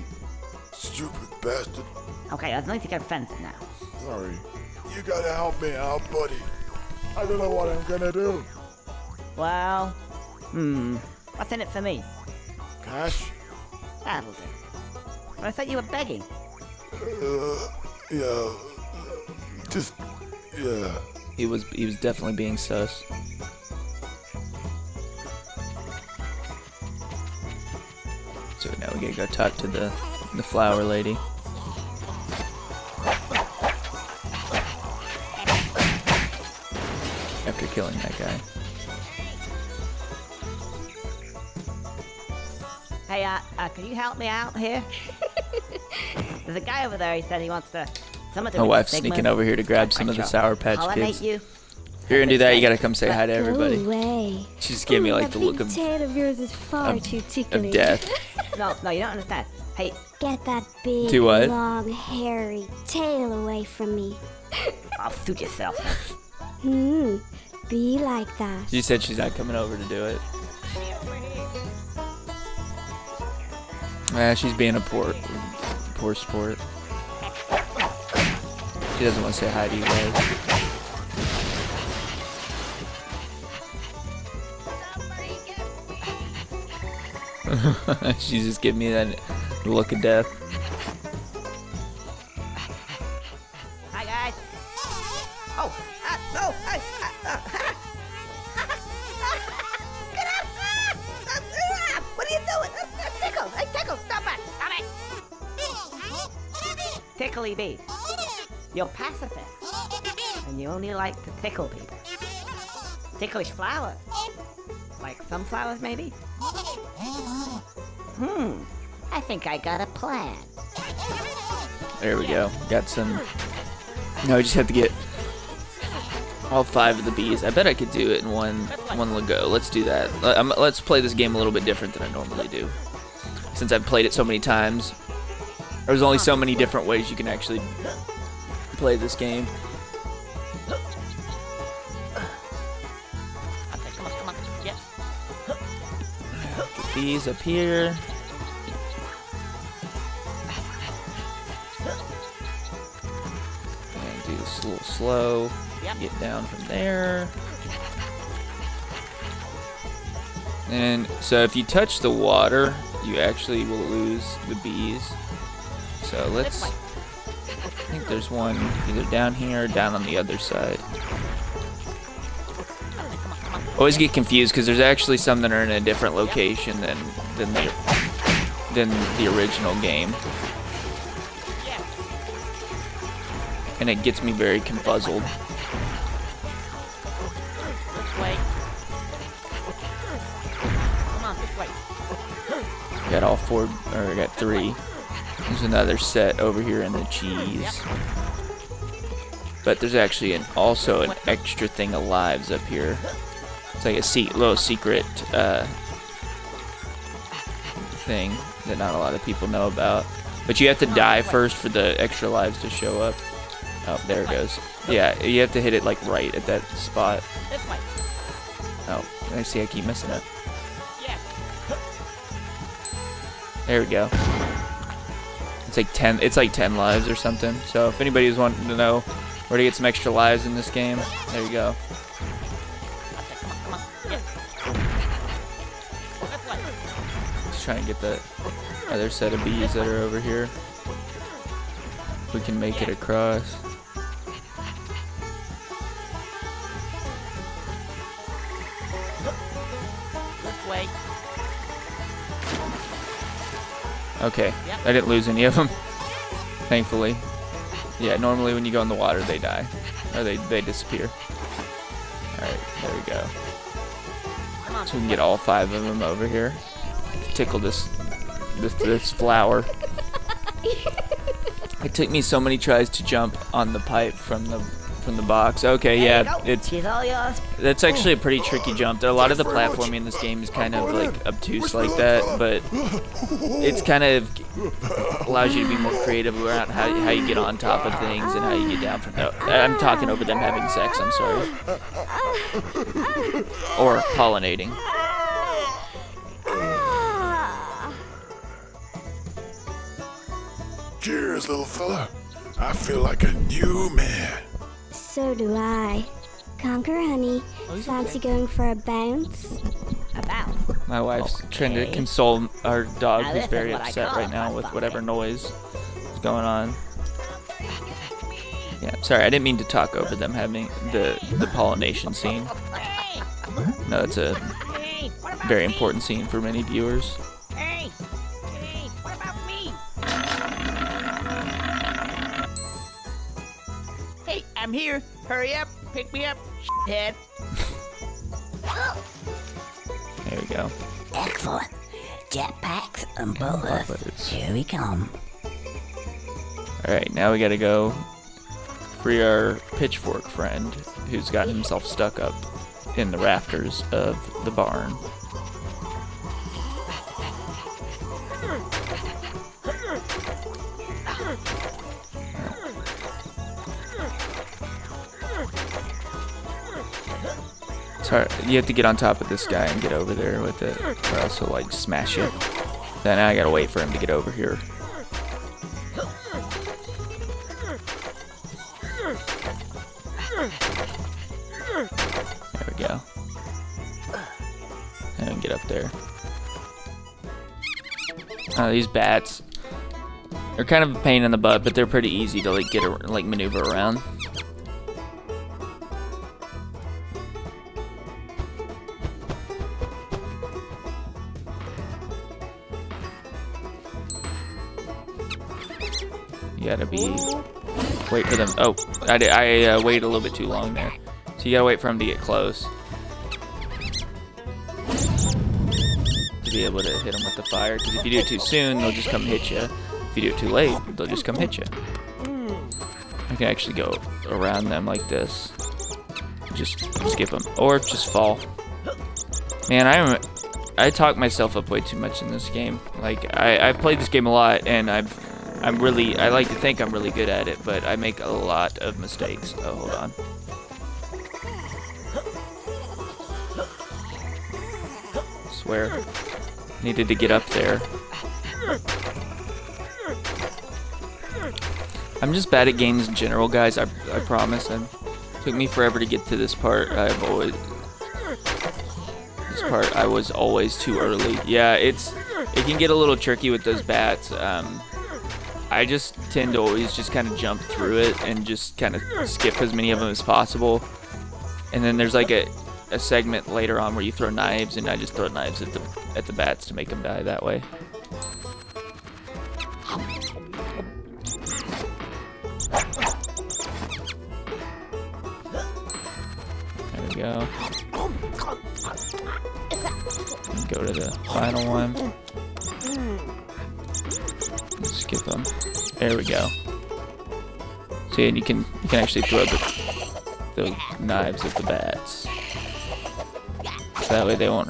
Speaker 9: Stupid bastard.
Speaker 1: Okay, I don't think I'm offended now.
Speaker 9: Sorry. You gotta help me out, buddy. I don't know what I'm gonna do.
Speaker 1: Well, what's in it for me?
Speaker 9: Cash?
Speaker 1: That'll do. But I thought you were begging.
Speaker 9: Yeah. Just, yeah.
Speaker 2: He was definitely being sus. So now we gotta go talk to the flower lady. After killing that guy.
Speaker 1: Hey, can you help me out here? There's a guy over there, he said he wants to...
Speaker 2: My wife's sneaking over here to grab some of the Sour Patch Kids.
Speaker 1: You.
Speaker 2: If you're gonna do that, you gotta come say hi to everybody.
Speaker 10: Go away.
Speaker 2: She just gave me like the look of
Speaker 10: tail of yours is far too ticklish.
Speaker 2: death.
Speaker 1: No, you don't understand. Hey,
Speaker 10: Get that big,
Speaker 2: Do what?
Speaker 10: long, hairy tail away from me.
Speaker 1: I'll suit yourself.
Speaker 10: Be like that.
Speaker 2: She said she's not coming over to do it. She's being a poor sport. She doesn't want to say hi to you guys. She's just giving me that look of death.
Speaker 1: Hi, guys. Oh, no. Get out. What are you doing? Tickle. Hey, Tickle, stop it. Tickly bee. You're pacifist. And you only like to tickle people. Ticklish flowers. Like sunflowers, maybe? I think I got a plan.
Speaker 2: There we go. Got some. Now we just have to get all 5 of the bees. I bet I could do it in one go. Let's do that. Let's play this game a little bit different than I normally do. Since I've played it so many times, there's only so many different ways you can actually play this game.
Speaker 3: Come on. Yes.
Speaker 2: Get these up here. And do this a little slow. Get down from there. And so if you touch the water, you actually will lose the bees. So let's... I think there's one either down here or down on the other side. Always get confused because there's actually some that are in a different location than the original game. And it gets me very confuzzled.
Speaker 3: This way. Come on, this way.
Speaker 2: Got all 4, or I got 3. There's another set over here in the cheese. But there's actually also an extra thing of lives up here. It's like a little secret thing that not a lot of people know about. But you have to die first for the extra lives to show up. Oh, there it goes. Yeah, you have to hit it like right at that spot.
Speaker 3: This way.
Speaker 2: Oh, I see I keep missing it.
Speaker 3: Yeah.
Speaker 2: There we go. It's like 10 lives or something. So if anybody's wanting to know where to get some extra lives in this game, there you go.
Speaker 3: Come on. Yes. This way.
Speaker 2: Let's try and get the other set of bees that are over here. We can make it across.
Speaker 3: This way.
Speaker 2: Okay, I didn't lose any of them, thankfully. Yeah, normally when you go in the water, they die. Or they disappear. Alright, there we go. So we can get all 5 of them over here. Tickle this flower. It took me so many tries to jump on the pipe from the box. Okay, yeah,
Speaker 1: She's all yours.
Speaker 2: that's actually a pretty tricky jump. A lot of the platforming in this game is kind of like obtuse like that, but it's kind of allows you to be more creative around how you get on top of things and how you get down from. No, I'm talking over them having sex. I'm sorry. Or pollinating.
Speaker 9: Cheers, little fella. I feel like a new man.
Speaker 10: So do I. Conker, honey, fancy going for a bounce?
Speaker 1: About.
Speaker 2: My wife's trying to console our dog,
Speaker 1: Now
Speaker 2: who's
Speaker 1: this
Speaker 2: very
Speaker 1: is what I
Speaker 2: upset
Speaker 1: call
Speaker 2: right now
Speaker 1: fun
Speaker 2: with
Speaker 1: fucking.
Speaker 2: whatever noise is going on. Yeah, sorry, I didn't mean to talk over them having the pollination scene.
Speaker 3: Hey!
Speaker 2: No, it's a
Speaker 3: Hey! What about
Speaker 2: very
Speaker 3: me?
Speaker 2: important scene for many viewers.
Speaker 3: Hey! Hey! What about me? Hey, I'm here. Hurry up. Pick me up, head.
Speaker 2: There we go.
Speaker 1: Excellent. Jetpacks and bullets.
Speaker 2: Bullets.
Speaker 1: Here we come.
Speaker 2: Alright, now we gotta go free our pitchfork friend who's got himself stuck up in the rafters of the barn. Sorry, you have to get on top of this guy and get over there with it, or else he'll like smash you. Then I gotta wait for him to get over here. There we go. And get up there. These bats are kind of a pain in the butt, but they're pretty easy to like maneuver around. You gotta wait for them. Oh, I waited a little bit too long there. So you gotta wait for them to get close to be able to hit them with the fire. Because if you do it too soon, they'll just come hit you. If you do it too late, they'll just come hit you. I can actually go around them like this. Just skip them, or just fall. Man, I talk myself up way too much in this game. Like I've played this game a lot, and I like to think I'm really good at it, but I make a lot of mistakes. Oh, hold on. Swear. Needed to get up there. I'm just bad at games in general, guys. I promise. It took me forever to get to this part. I was always too early. Yeah, it can get a little tricky with those bats. I just tend to always just kind of jump through it and just kind of skip as many of them as possible. And then there's like a segment later on where you throw knives, and I just throw knives at the bats to make them die that way. There we go. And go to the final one. Skip them. There we go. See, and you can actually throw the knives at the bats. So that way they won't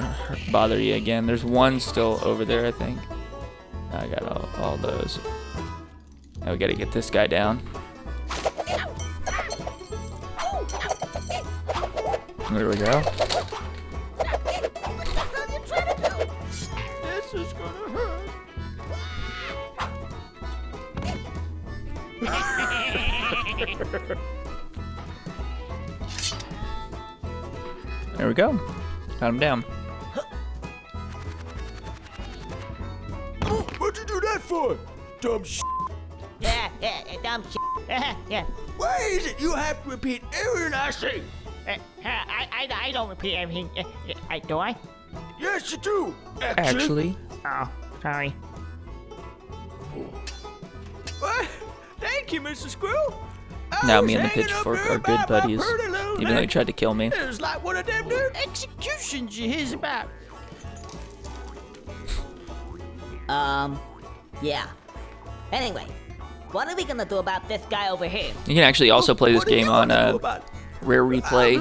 Speaker 2: bother you again. There's one still over there, I think. I got all those. Now we gotta get this guy down. There we go.
Speaker 6: This is gonna hurt.
Speaker 2: There we go. Got him down.
Speaker 6: What'd you do that for? Dumb shit.
Speaker 3: Yeah, dumb shit. Yeah.
Speaker 6: Why is it you have to repeat everything I say?
Speaker 3: I don't repeat everything. Do I?
Speaker 6: Yes, you do.
Speaker 2: Actually.
Speaker 3: Oh, sorry.
Speaker 6: What? Thank you, Mr. Squirrel.
Speaker 2: Now me and the pitchfork are good buddies, even though he tried to kill me.
Speaker 6: It was like one of them new executions you hear about.
Speaker 1: Yeah. Anyway, what are we gonna do about this guy over here?
Speaker 2: You can actually also play this game on Rare Replay.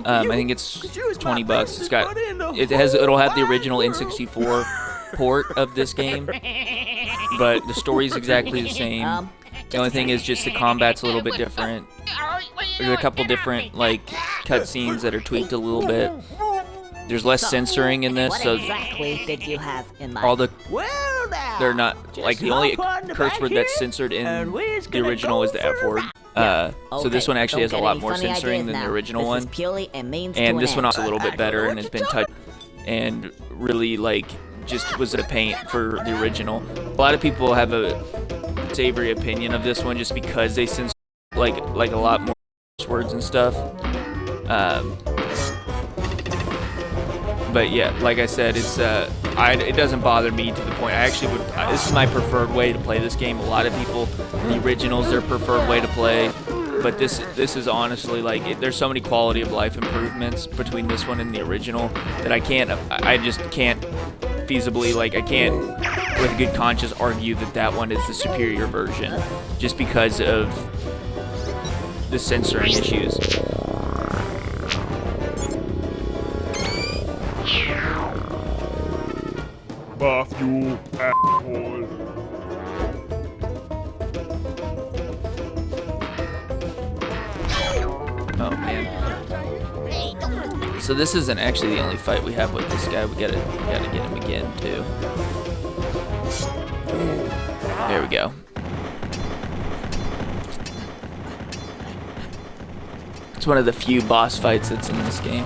Speaker 2: I think it's $20. It'll have the original N64 port of this game, but the story's exactly the same. The only thing is just the combat's a little bit different. There's a couple different like cutscenes that are tweaked a little bit. There's less censoring in this, so
Speaker 1: exactly did you have in mind?
Speaker 2: all they're not like the only curse word that's censored in the original is the F word. So this one actually has a lot more censoring than the original one, and this one also a little bit better, and it's been touched and really like just was a pain for the original. A lot of people have a savory opinion of this one just because they censor like a lot more words and stuff. But yeah, like I said, it's it doesn't bother me to the point. I actually would. This is my preferred way to play this game. A lot of people, the original's their preferred way to play, but this is honestly like there's so many quality of life improvements between this one and the original that I just can't feasibly I can't with good conscience argue that one is the superior version just because of the censoring issues.
Speaker 5: Buff you, asshole.
Speaker 2: Oh man. So this isn't actually the only fight we have with this guy. We gotta get him again too. There we go. It's one of the few boss fights that's in this game.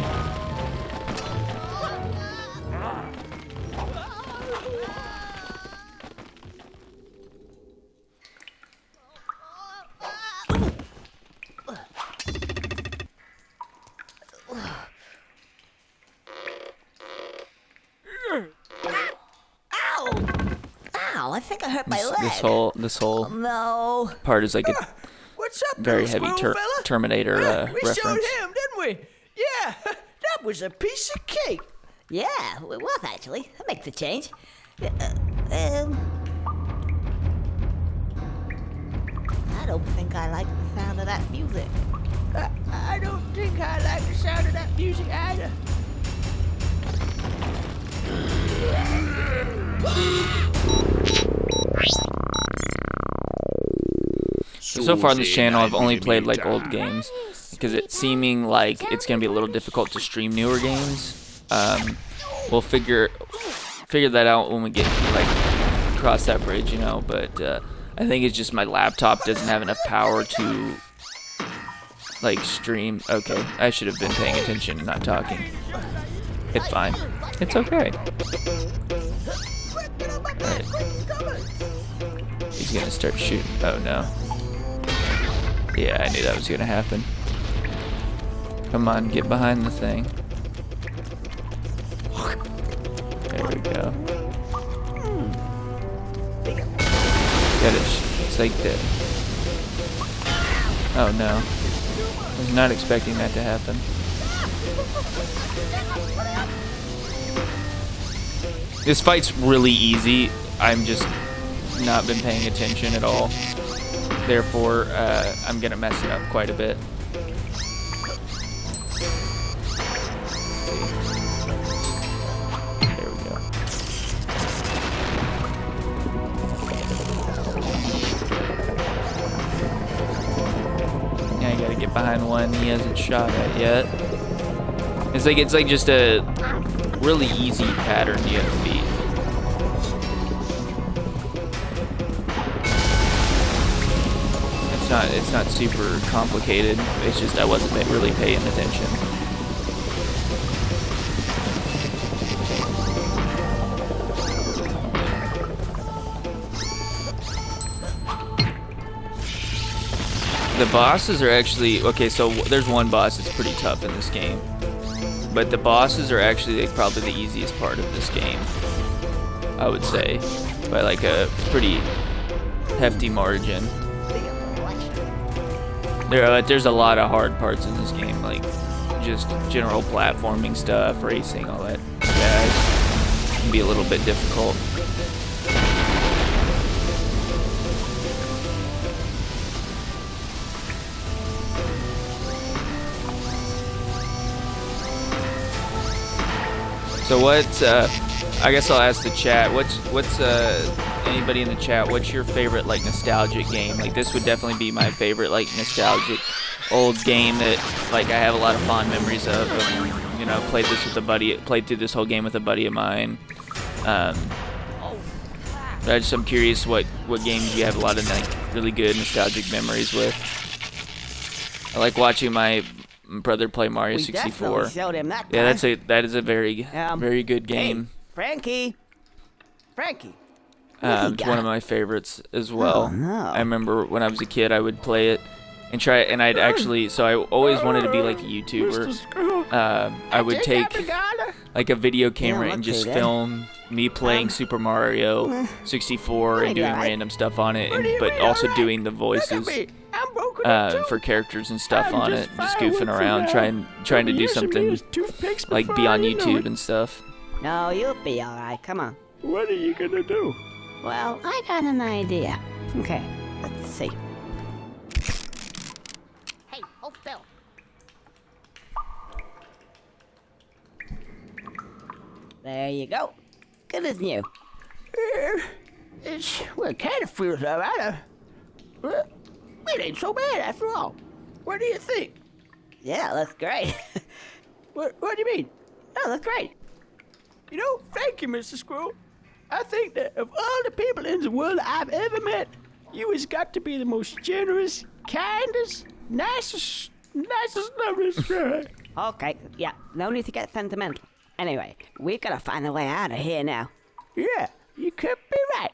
Speaker 1: Ow, I think I hurt my leg.
Speaker 2: This whole
Speaker 1: No.
Speaker 2: part is like a
Speaker 6: What's up,
Speaker 2: very
Speaker 6: little
Speaker 2: heavy
Speaker 6: squirrel fella?
Speaker 2: Terminator
Speaker 6: We
Speaker 2: reference.
Speaker 6: showed him, didn't we? Yeah, that was a piece of cake.
Speaker 1: Yeah, it was actually. That makes a change. I don't think I like the sound of that music.
Speaker 6: I don't think I like the sound of that music either.
Speaker 2: So far on this channel, I've only played like old games because it's seeming like it's gonna be a little difficult to stream newer games. We'll figure that out when we get like cross that bridge, you know. But I think it's just my laptop doesn't have enough power to like stream. Okay, I should have been paying attention and not talking. It's fine. It's okay. Right. He's gonna start shooting. Oh no. Yeah, I knew that was gonna happen. Come on, get behind the thing. There we go. Got it. It's like that. Oh no. I was not expecting that to happen. This fight's really easy. I'm just not been paying attention at all. Therefore, I'm gonna mess it up quite a bit. There we go. Now you gotta get behind one he hasn't shot at yet. It's like just a really easy pattern you have to beat. It's not super complicated. It's just I wasn't really paying attention. The bosses are actually okay. So there's one boss that's pretty tough in this game, but the bosses are actually like probably the easiest part of this game. I would say by like a pretty hefty margin. There's a lot of hard parts in this game, like just general platforming stuff, racing, all that jazz. Can be a little bit difficult. So what's I guess I'll ask the chat. What's anybody in the chat? What's your favorite like nostalgic game? Like this would definitely be my favorite like nostalgic old game that like I have a lot of fond memories of. You know, played this with a buddy. Played through this whole game with a buddy of mine. I'm curious what games you have a lot of like really good nostalgic memories with. I like watching my brother play Mario 64. Yeah, that is a very good game.
Speaker 6: Hey, Frankie.
Speaker 2: It's one of my favorites as well.
Speaker 1: Oh, no.
Speaker 2: I remember when I was a kid, I would play it and try it, and I'd actually. So I always wanted to be like a YouTuber. I would take like a video camera and just film me playing Super Mario 64 and doing random stuff on it, but also doing the voices for characters and stuff on it, just goofing around, trying to do something like be on YouTube and stuff.
Speaker 1: No, you'll be alright. Come on.
Speaker 6: What are you gonna do?
Speaker 1: Well, I got an idea. Okay, let's see.
Speaker 7: Hey, hold still.
Speaker 1: There you go. Good as new.
Speaker 6: It kind of feels alright. It ain't so bad after all. What do you think?
Speaker 1: Yeah, that's great.
Speaker 6: What do you mean?
Speaker 1: Oh, that's great.
Speaker 6: You know, thank you, Mr. Squirrel. I think that of all the people in the world I've ever met, you has got to be the most generous, kindest, nicest, loveliest guy.
Speaker 1: Okay, yeah, no need to get sentimental. Anyway, we've got to find a way out of here now.
Speaker 6: Yeah, you could be right.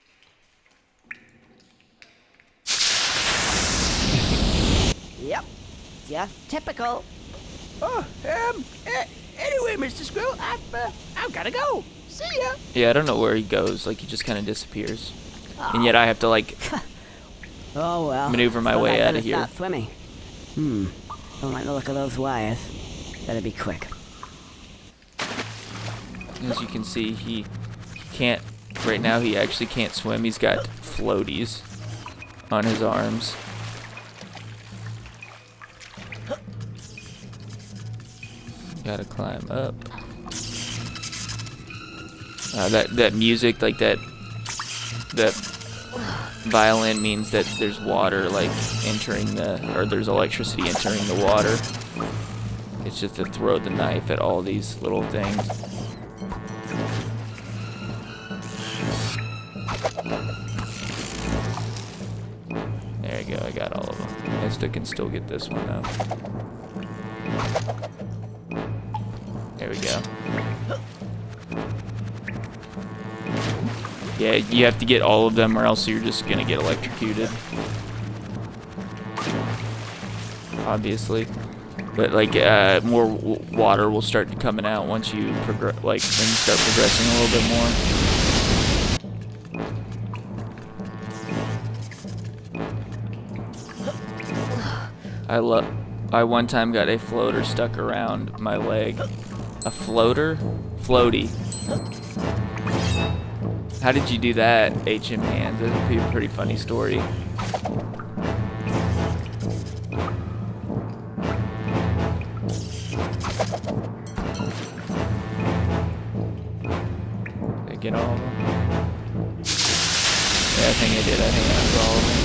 Speaker 1: Yep, just typical.
Speaker 6: Oh, anyway, Mr. Squirrel, I've gotta go. See ya.
Speaker 2: Yeah, I don't know where he goes. Like, he just kind of disappears. And yet I have to, like,
Speaker 1: Oh well.
Speaker 2: maneuver my
Speaker 1: Suppose
Speaker 2: way
Speaker 1: I
Speaker 2: out
Speaker 1: better
Speaker 2: of here.
Speaker 1: start swimming. Don't like the look of those wires. Better be quick.
Speaker 2: As you can see, he can't, right now he actually can't swim. He's got floaties on his arms. Gotta climb up. That music, like that violin means that there's water, like, entering or there's electricity entering the water. It's just to throw the knife at all these little things. There you go, I got all of them. I can still get this one though. There we go. Yeah, you have to get all of them or else you're just gonna get electrocuted. Obviously. But like more water will start coming out once you when you start progressing a little bit more. I one time got a floater stuck around my leg. A floater? Floaty. How did you do that, HM Hands? That would be a pretty funny story. Did I get all of them? Yeah, I think I did. I think I got all of them.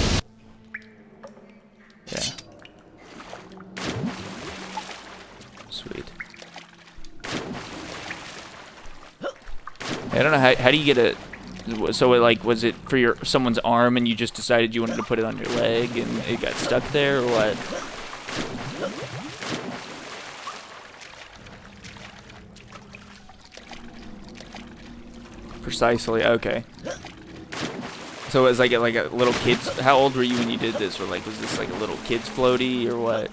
Speaker 2: Yeah. Sweet. I don't know, how do you get a... So, like, was it for someone's arm and you just decided you wanted to put it on your leg and it got stuck there, or what? Precisely, okay. So it was like a little kid's... How old were you when you did this? Or, like, was this like a little kid's floaty, or what?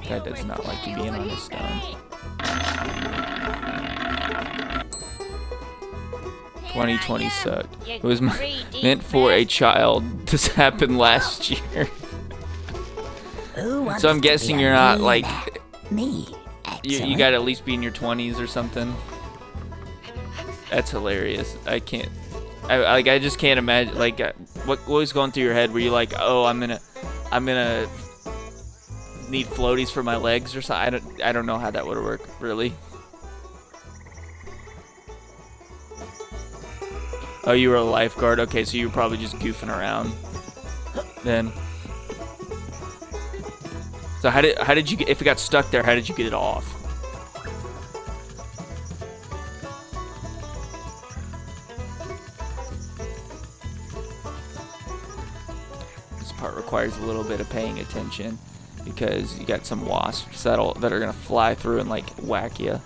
Speaker 2: That does not like you being on a stone. 2020 sucked. It was meant for a child. This happened last year. So I'm guessing you're not like...
Speaker 1: Me.
Speaker 2: You gotta at least be in your 20s or something. That's hilarious. I can't... I just can't imagine, like, what was going through your head? Were you like, oh, I'm gonna need floaties for my legs or something? I don't know how that would work, really. Oh, you were a lifeguard? Okay, so you were probably just goofing around then. So how did you get, if it got stuck there, how did you get it off? This part requires a little bit of paying attention because you got some wasps that are gonna fly through and like whack you.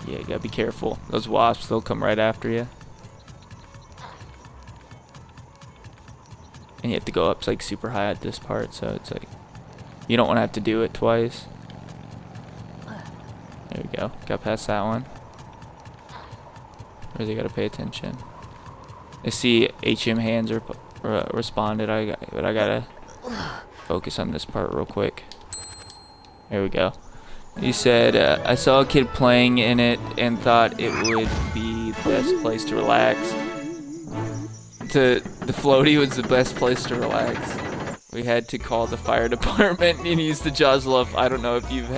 Speaker 2: Yeah, you gotta be careful. Those wasps, they'll come right after you. And you have to go up like super high at this part, so it's like you don't want to have to do it twice. There we go. Got past that one. Really gotta pay attention. I see HM Hands responded. But I gotta focus on this part real quick. There we go. He said, I saw a kid playing in it and thought it would be the best place to relax. The floaty was the best place to relax. We had to call the fire department and use the jaws love. I don't know if you've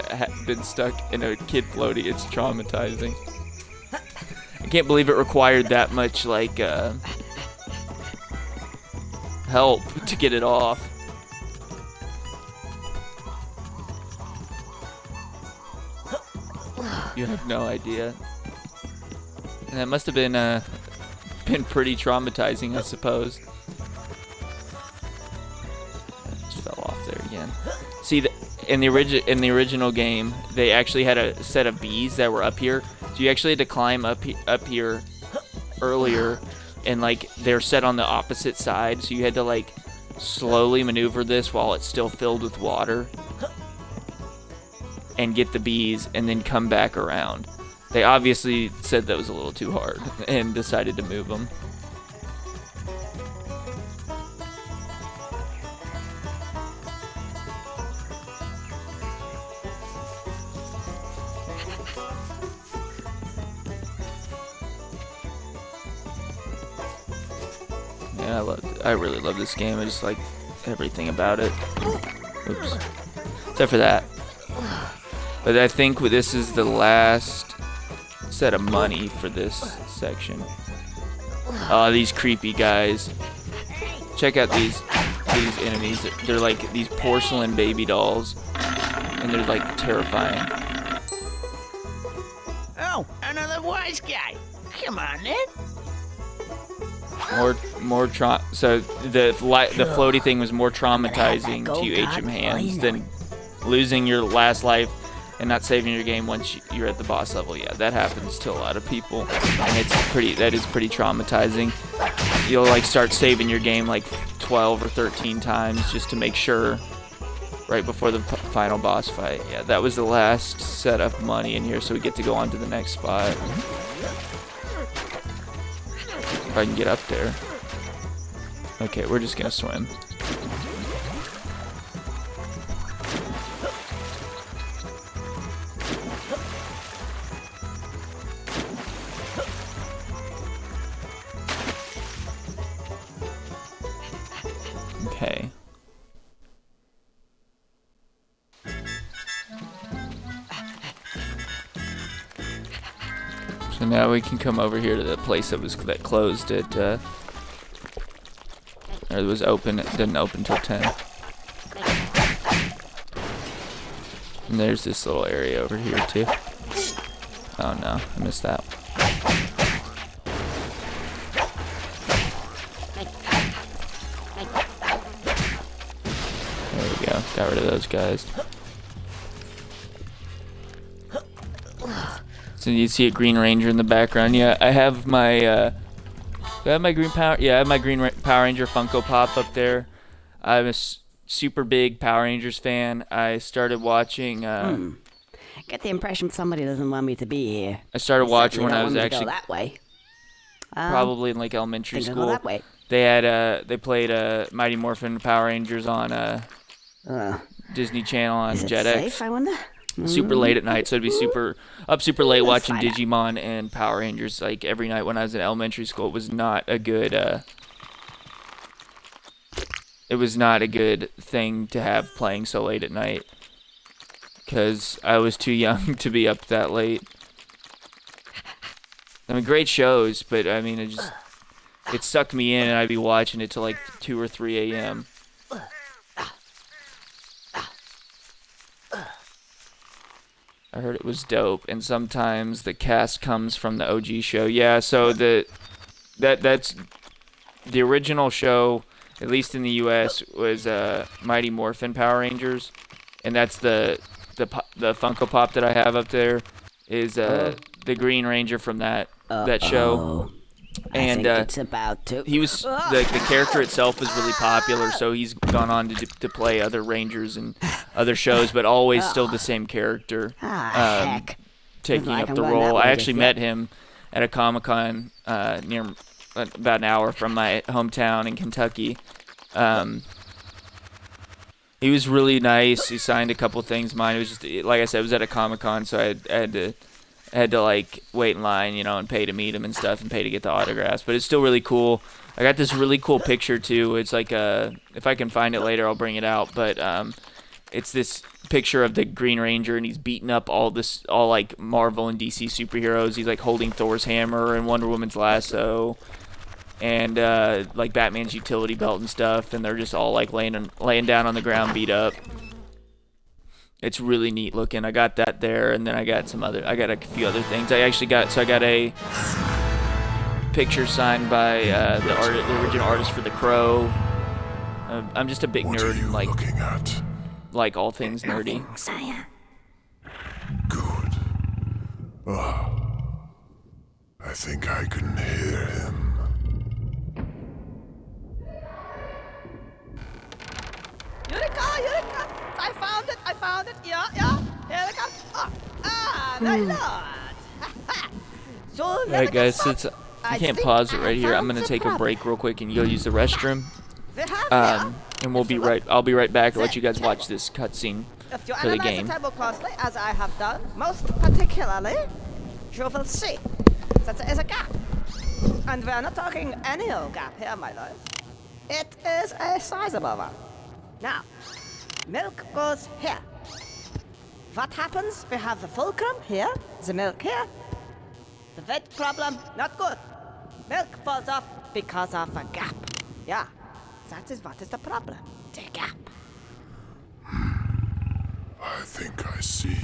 Speaker 2: been stuck in a kid floaty. It's traumatizing. I can't believe it required that much, like, help to get it off. You have no idea. And that must have been pretty traumatizing, I suppose. Just fell off there again. See, in the original game, they actually had a set of bees that were up here. So you actually had to climb up here earlier, and like they're set on the opposite side. So you had to like slowly maneuver this while it's still filled with water, and get the bees, and then come back around. They obviously said that was a little too hard and decided to move them. Yeah, I really love this game. I just like everything about it. Oops. Except for that. But I think this is the last set of money for this section. Oh, these creepy guys. Check out these enemies. They're like these porcelain baby dolls. And they're like terrifying.
Speaker 6: Oh, another wise guy. Come on, then.
Speaker 2: So the floaty thing was more traumatizing to HM Hands than losing your last life and not saving your game once you're at the boss level. Yeah, that happens to a lot of people, and that is pretty traumatizing. You'll like start saving your game like 12 or 13 times just to make sure right before the final boss fight. Yeah, that was the last set of money in here, so we get to go on to the next spot. If I can get up there. Okay, we're just gonna swim. Okay. So now we can come over here to the place that closed at, or it was open. It didn't open till 10. And there's this little area over here too. Oh no, I missed that. There we go. Got rid of those guys. So you see a Green Ranger in the background. Yeah, I have my Green Power. Yeah, I have my Power Ranger Funko Pop up there. I'm a super big Power Rangers fan. I started watching.
Speaker 1: Get the impression somebody doesn't want me to be here.
Speaker 2: I started watching when I was
Speaker 1: Go
Speaker 2: actually
Speaker 1: that way.
Speaker 2: probably in like elementary
Speaker 1: Go
Speaker 2: school.
Speaker 1: that way.
Speaker 2: They had they played Mighty Morphin Power Rangers on Disney Channel on
Speaker 1: Is it
Speaker 2: Jetix.
Speaker 1: safe, I wonder?
Speaker 2: Super late at night, so it'd be super late watching Digimon and Power Rangers like every night when I was in elementary school. It was not a good thing to have playing so late at night because I was too young to be up that late. I mean, great shows, but I mean, it sucked me in, and I'd be watching it till like 2 or 3 a.m. I heard it was dope, and sometimes the cast comes from the OG show. Yeah, so that's the original show, at least in the U.S., was Mighty Morphin Power Rangers, and that's the Funko Pop that I have up there is the Green Ranger from that show. And
Speaker 1: I think it's about to.
Speaker 2: he was the character itself was really popular, so he's gone on to play other Rangers and other shows, but always still the same character,
Speaker 1: Heck.
Speaker 2: taking
Speaker 1: Like
Speaker 2: up
Speaker 1: I'm
Speaker 2: the
Speaker 1: going that
Speaker 2: role.
Speaker 1: way
Speaker 2: I
Speaker 1: just
Speaker 2: actually
Speaker 1: yet.
Speaker 2: met him at a Comic-Con near about an hour from my hometown in Kentucky. He was really nice. He signed a couple things. Mine, it was just like I said, it was at a Comic-Con, so I had to like wait in line, you know, and pay to meet him and stuff, and pay to get the autographs. But it's still really cool. I got this really cool picture too. It's like if I can find it later, I'll bring it out. But it's this picture of the Green Ranger, and he's beating up all like Marvel and DC superheroes. He's like holding Thor's hammer and Wonder Woman's lasso, and like Batman's utility belt and stuff, and they're just all like laying down on the ground, beat up. It's really neat looking. I got that there, and then I got a few other things. I got a picture signed by the original artist for The Crow. I'm just a big
Speaker 5: What
Speaker 2: nerd,
Speaker 5: are you
Speaker 2: and
Speaker 5: looking at?
Speaker 2: like all things nerdy.
Speaker 1: Sire.
Speaker 5: Good. I think I can hear him.
Speaker 11: Eureka! I found it! Yeah! Here we come! My lord! So,
Speaker 2: Alright guys, since I can't pause it right here, I'm gonna take a break real quick and go use the restroom. And I'll be right back. I'll let you guys watch this cutscene
Speaker 11: if you
Speaker 2: for the
Speaker 11: analyze
Speaker 2: game.
Speaker 11: the table closely, as I have done, most particularly, you will see that there is a gap. And we are not talking any old gap here, my lord. It is a sizable one. Now, milk goes here. What happens? We have the fulcrum here, the milk here. The vet problem, not good. Milk falls off because of a gap. Yeah, that is what is the problem. The gap.
Speaker 5: I think I see.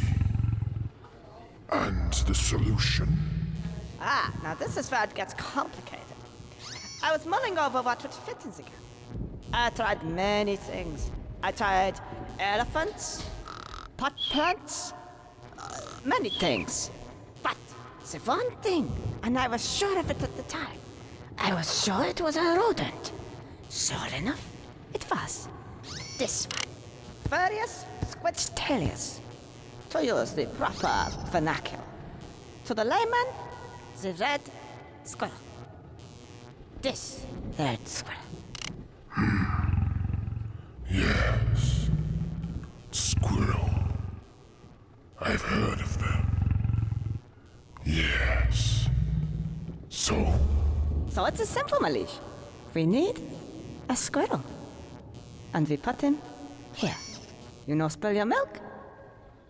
Speaker 5: And the solution?
Speaker 11: Now this is where it gets complicated. I was mulling over what would fit in the gap. I tried many things. I tried elephants, pot plants, many things. But the one thing, and I was sure of it at the time, I was sure it was a rodent. Sure enough, it was. This one. Various Squidstalius. To use the proper vernacular. To the layman, the red squirrel. This red squirrel.
Speaker 5: Yes. Squirrel. I've heard of them. Yes. So?
Speaker 11: So it's a simple, Malish. We need a squirrel. And we put him here. You know, spill your milk,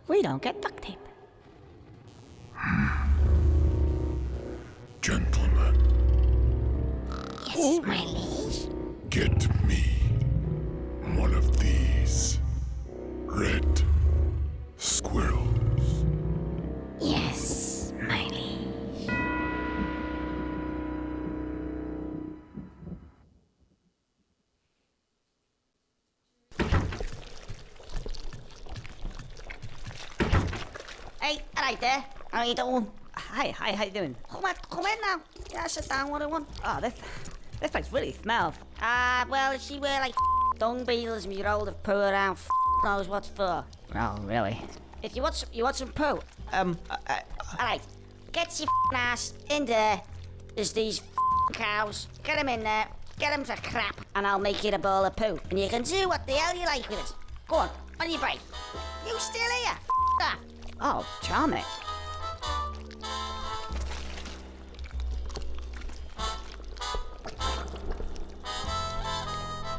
Speaker 11: we don't get duct tape.
Speaker 5: Gentlemen.
Speaker 1: Yes, my liege.
Speaker 5: Get me one of these red squirrels.
Speaker 1: Yes, my liege.
Speaker 7: Hey, right there. How you doing?
Speaker 11: Hi, how you doing?
Speaker 7: Come in now. Yeah, sit down. What do you want?
Speaker 11: Oh, this place really smells.
Speaker 7: Well, see where like dung beetles and your old poo around. Knows what for.
Speaker 11: Oh, really?
Speaker 7: If you want some poo. All right, get your ass in there. There's these cows. Get them in there. Get them to crap, and I'll make you a bowl of poo, and you can do what the hell you like with it. Go on your break. You still here? Off.
Speaker 11: Oh, charming.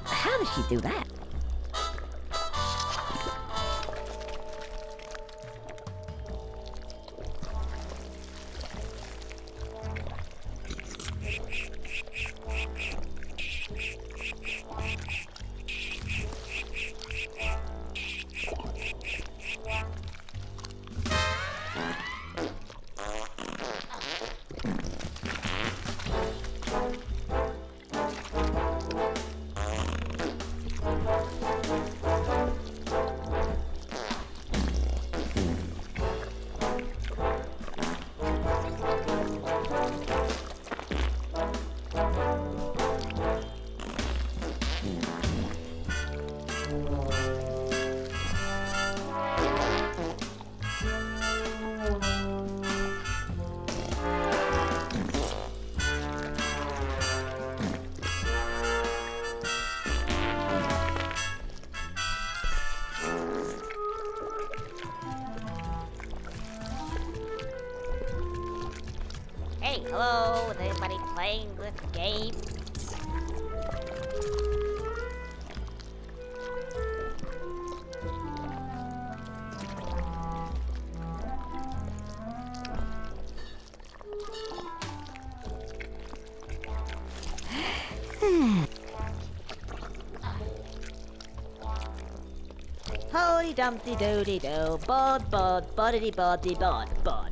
Speaker 11: How did she do that?
Speaker 7: Hello, is anybody playing this game?
Speaker 11: Holy dumpty doody do, bod bod, bodity boddy bod bod.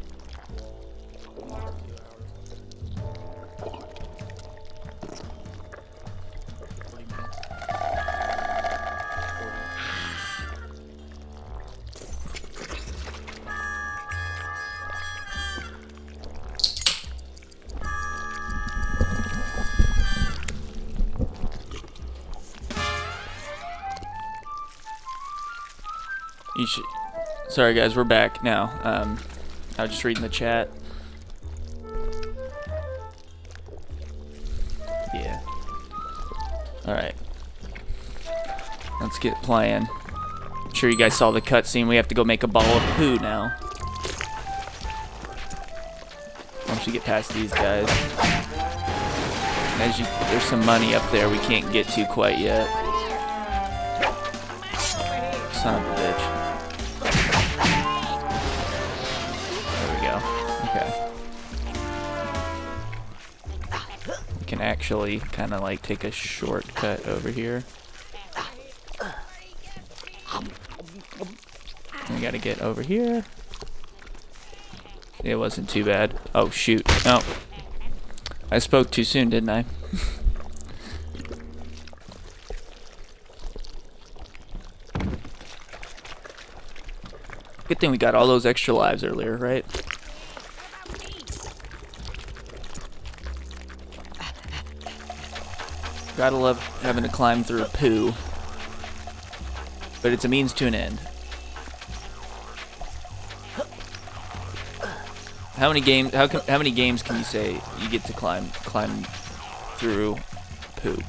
Speaker 2: You should. Sorry guys, we're back now. I was just reading the chat. Yeah. Alright. Let's get playing. I'm sure you guys saw the cutscene. We have to go make a ball of poo now. Once we get past these guys. As you, there's some money up there we can't get to quite yet. Son of a bitch. There we go. Okay. We can actually kind of like take a shortcut over here. We gotta get over here. It wasn't too bad. Oh shoot. No. I spoke too soon, didn't I? Good thing we got all those extra lives earlier, right? Gotta love having to climb through a poo. But it's a means to an end. How many games? How many games can you say you get to climb through poop?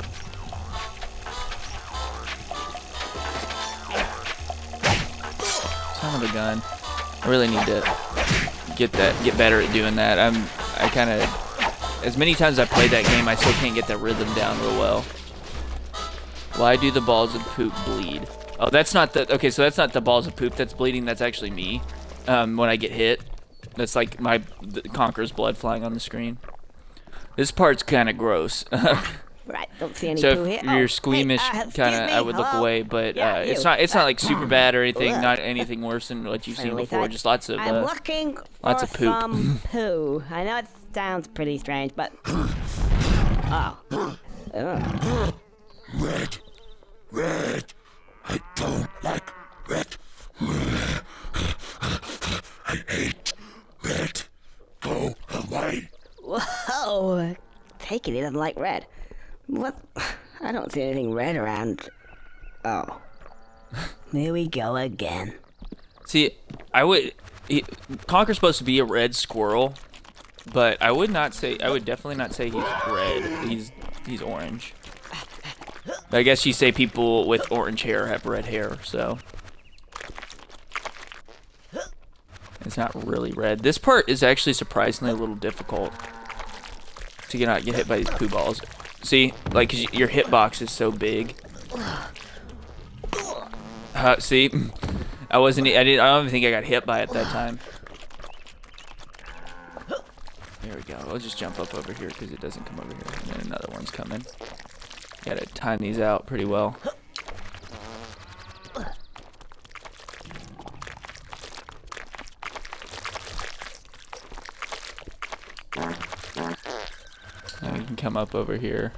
Speaker 2: Son of a gun! I really need to get better at doing that. I kind of, as many times as I played that game, I still can't get that rhythm down real well. Why do the balls of poop bleed? Oh, that's not the. Okay, so that's not the balls of poop that's bleeding. That's actually me. When I get hit. That's like my Conker's blood flying on the screen. This part's kind of gross.
Speaker 11: Right, don't see any
Speaker 2: so
Speaker 11: poo
Speaker 2: if
Speaker 11: here.
Speaker 2: you're squeamish,
Speaker 11: Hey,
Speaker 2: kind of, I would look away. But
Speaker 11: Yeah,
Speaker 2: it's
Speaker 11: you.
Speaker 2: not like super bad or anything. Not anything worse than what you've seen
Speaker 11: Friendly
Speaker 2: before.
Speaker 11: touch.
Speaker 2: Just lots of
Speaker 11: I'm looking
Speaker 2: lots
Speaker 11: for
Speaker 2: of poop.
Speaker 11: some poo. I know it sounds pretty strange, but oh. Ugh.
Speaker 5: Red. I don't like red. I hate red. Go away.
Speaker 11: Whoa! Take it, he doesn't like red. What? I don't see anything red around. Oh. There we go again.
Speaker 2: See, Conker's supposed to be a red squirrel, but I would definitely not say he's red. He's orange. But I guess you say people with orange hair have red hair, so it's not really red. This part is actually surprisingly a little difficult to not get hit by these poo balls. See, like 'cause your hitbox is so big. See, I don't even think I got hit by it that time. There we go. I'll just jump up over here because it doesn't come over here. And then another one's coming. Gotta time these out pretty well. Now you can come up over here.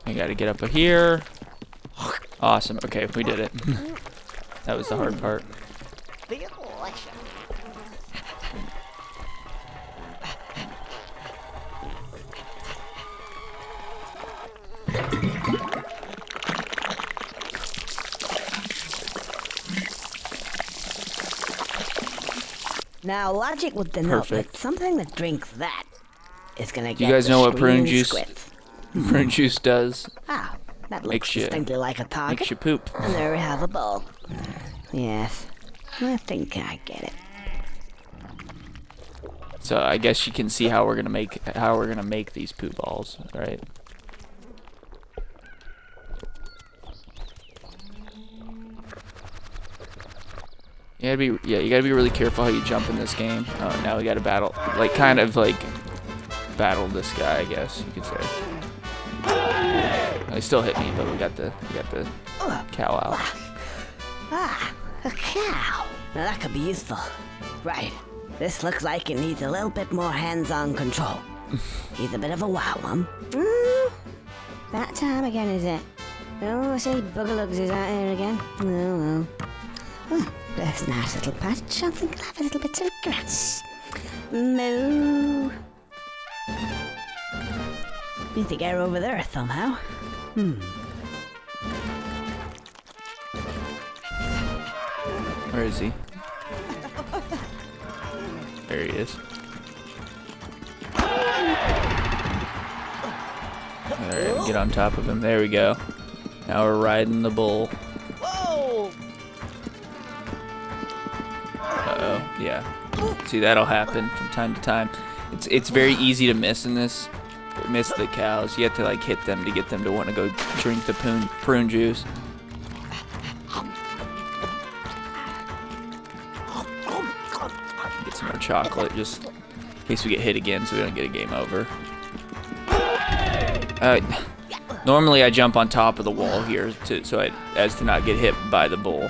Speaker 2: I gotta get up here. Awesome. Okay, we did it. That was the hard part.
Speaker 11: Now, logic would denote
Speaker 2: Perfect.
Speaker 11: that something that drinks that is gonna get.
Speaker 2: Do you guys know what prune
Speaker 11: screaming
Speaker 2: juice
Speaker 11: squirts.
Speaker 2: prune juice does?
Speaker 11: Ah, that
Speaker 2: Makes
Speaker 11: looks
Speaker 2: you-
Speaker 11: distinctly like a target.
Speaker 2: Makes you poop.
Speaker 11: And there we have a bowl. Yes, I think I get it.
Speaker 2: So I guess you can see how we're gonna make these poo balls, right? You gotta be really careful how you jump in this game. Oh, now we gotta battle, like kind of like battle this guy, I guess you could say. He still hit me, but we got the cow out.
Speaker 1: Ah, a cow. Now that could be useful. Right. This looks like it needs a little bit more hands-on control. He's a bit of a wild one. That time again, is it? Oh, I see Buggerlugs is out here again. Oh, well. There's a nice little patch. I think I'll have a little bit of grass. Moo. Need to get her over there somehow.
Speaker 2: Where is he? There he is. Alright, get on top of him. There we go. Now we're riding the bull.
Speaker 11: Whoa!
Speaker 2: Uh-oh, yeah. See, that'll happen from time to time. It's very easy to miss in this. Miss the cows. You have to like hit them to get them to want to go drink the prune juice. Get some more chocolate just in case we get hit again so we don't get a game over. Normally I jump on top of the wall here as to not get hit by the bull,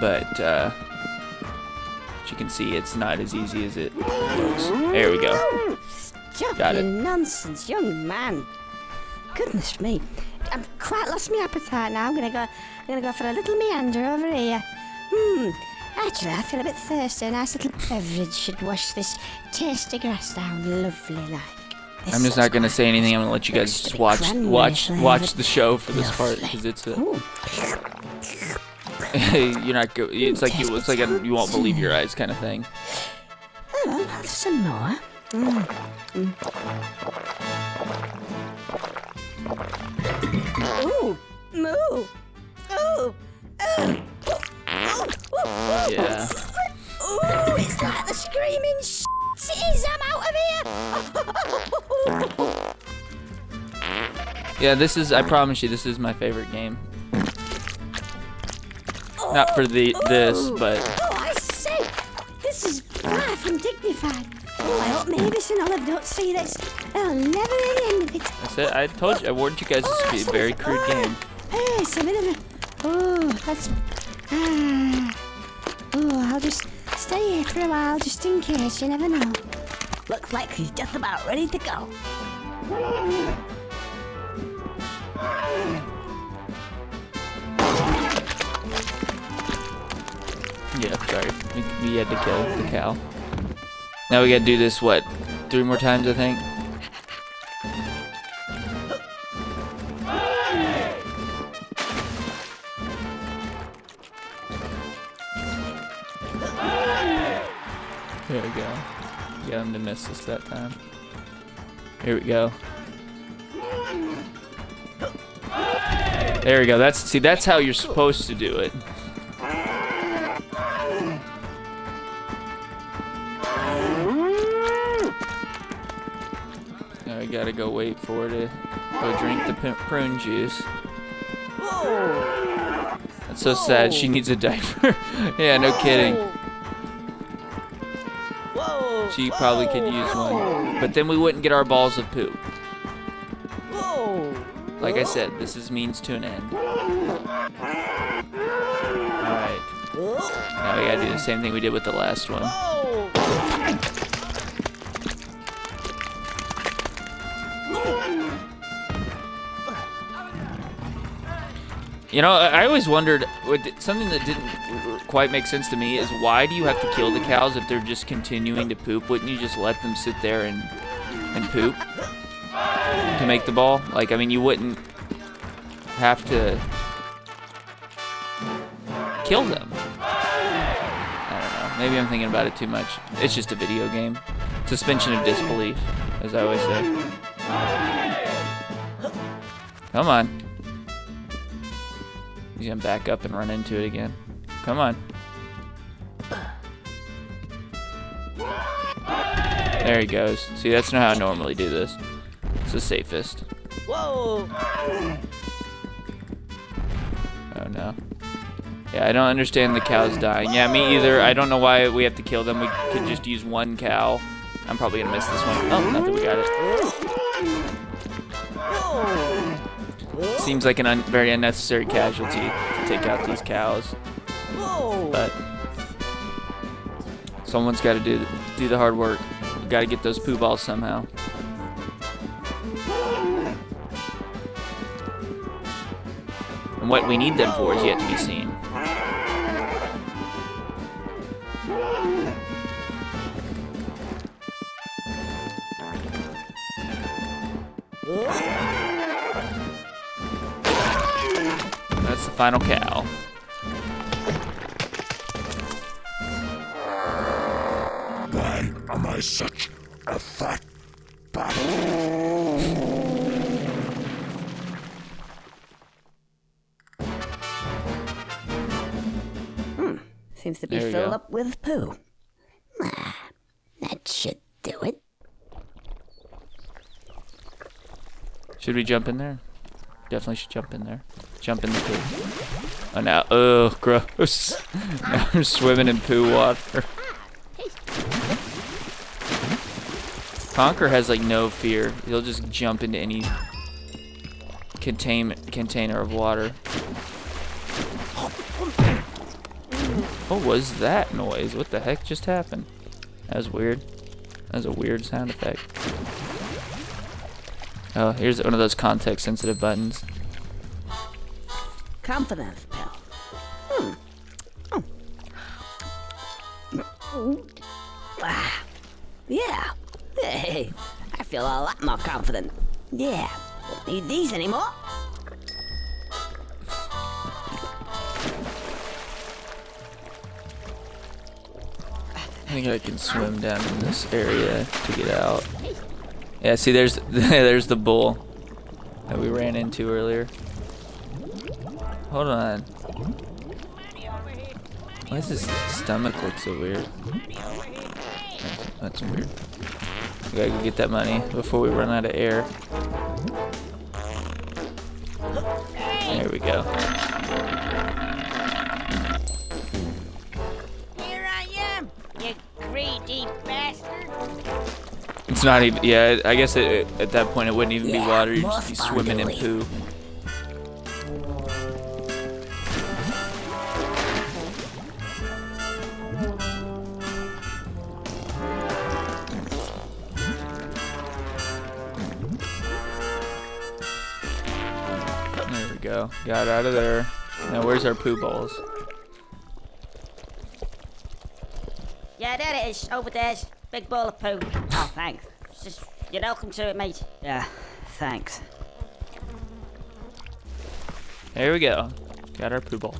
Speaker 2: but as you can see, it's not as easy as it looks. There we go.
Speaker 1: Stop
Speaker 2: Got it.
Speaker 1: Nonsense, young man. Goodness me, I've quite lost my appetite now. I'm gonna go for a little meander over here. Actually, I feel a bit thirsty. A nice little beverage should wash this tasty grass down lovely like.
Speaker 2: I'm just not gonna say anything. I'm gonna let you guys just watch the show for this part because it's a. You're not go. It's like you won't believe your eyes kind of thing.
Speaker 1: Oh, I'll have some more. Ooh, moo. Ooh.
Speaker 2: Yeah.
Speaker 1: Ooh, it's like the screaming cities. I'm out of here.
Speaker 2: Yeah, I promise you, this is my favorite game. Not for this, but.
Speaker 1: Oh, I say, this is far from dignified. Oh, I hope Mavis and Olive don't see this. They'll never hear the end of it.
Speaker 2: That's it. I warned you guys this would be a very crude game.
Speaker 1: Hey, it's a bit of a. Oh, that's. I'll just stay here for a while just in case. You never know. Looks like he's just about ready to go.
Speaker 2: Yeah, sorry. We had to kill the cow. Now we gotta do this, what, 3 more times, I think? There we go. Get him to miss us that time. Here we go. There we go. That's how you're supposed to do it. Now we gotta go wait for her to go drink the prune juice. That's so sad. She needs a diaper. Yeah, no kidding. She probably could use one. But then we wouldn't get our balls of poop. Like I said, this is means to an end. Alright. Now we gotta do the same thing we did with the last one. You know, I always wondered, something that didn't quite make sense to me is why do you have to kill the cows if they're just continuing to poop? Wouldn't you just let them sit there and poop to make the ball? Like, I mean, you wouldn't have to kill them. I don't know. Maybe I'm thinking about it too much. It's just a video game. Suspension of disbelief, as I always say. Come on. He's gonna back up and run into it again. Come on. There he goes. See, that's not how I normally do this. It's the safest.
Speaker 11: Whoa!
Speaker 2: Oh no. Yeah, I don't understand the cows dying. Yeah, me either. I don't know why we have to kill them. We could just use one cow. I'm probably gonna miss this one. Oh, not that we got it. Seems like a very unnecessary casualty to take out these cows. But someone's got to do the hard work. We got to get those poo balls somehow. And what we need them for is yet to be seen. That's the final cow.
Speaker 5: Why am I such a fat bastard?
Speaker 1: Seems to be
Speaker 2: There you
Speaker 1: filled
Speaker 2: go.
Speaker 1: up with poo. That should do it.
Speaker 2: Should we jump in there? Definitely should jump in there. Jump in the poo. Oh, now. Ugh, gross. Now I'm swimming in poo water. Conker has like no fear. He'll just jump into any container of water. What was that noise? What the heck just happened? That was weird. That was a weird sound effect. Oh, here's one of those context-sensitive buttons.
Speaker 1: Confidence pill. Yeah. Hey, I feel a lot more confident. Yeah. Won't need these anymore.
Speaker 2: I think I can swim down in this area to get out. Yeah, see, there's the bull that we ran into earlier. Hold on. Why does his stomach look so weird? That's weird. We gotta go get that money before we run out of air. There we go.
Speaker 3: Here I am, you greedy bastard.
Speaker 2: It's not even, yeah, I guess at that point it wouldn't even be water, you'd
Speaker 1: more
Speaker 2: just be swimming in
Speaker 1: fondly.
Speaker 2: poo. There we go, got out of there. Now where's our poo balls?
Speaker 11: Yeah, there it is. Over there's big ball of poo.
Speaker 1: Oh, thanks.
Speaker 11: Just, you're welcome to it, mate.
Speaker 1: Yeah, thanks.
Speaker 2: There we go, got our poo ball.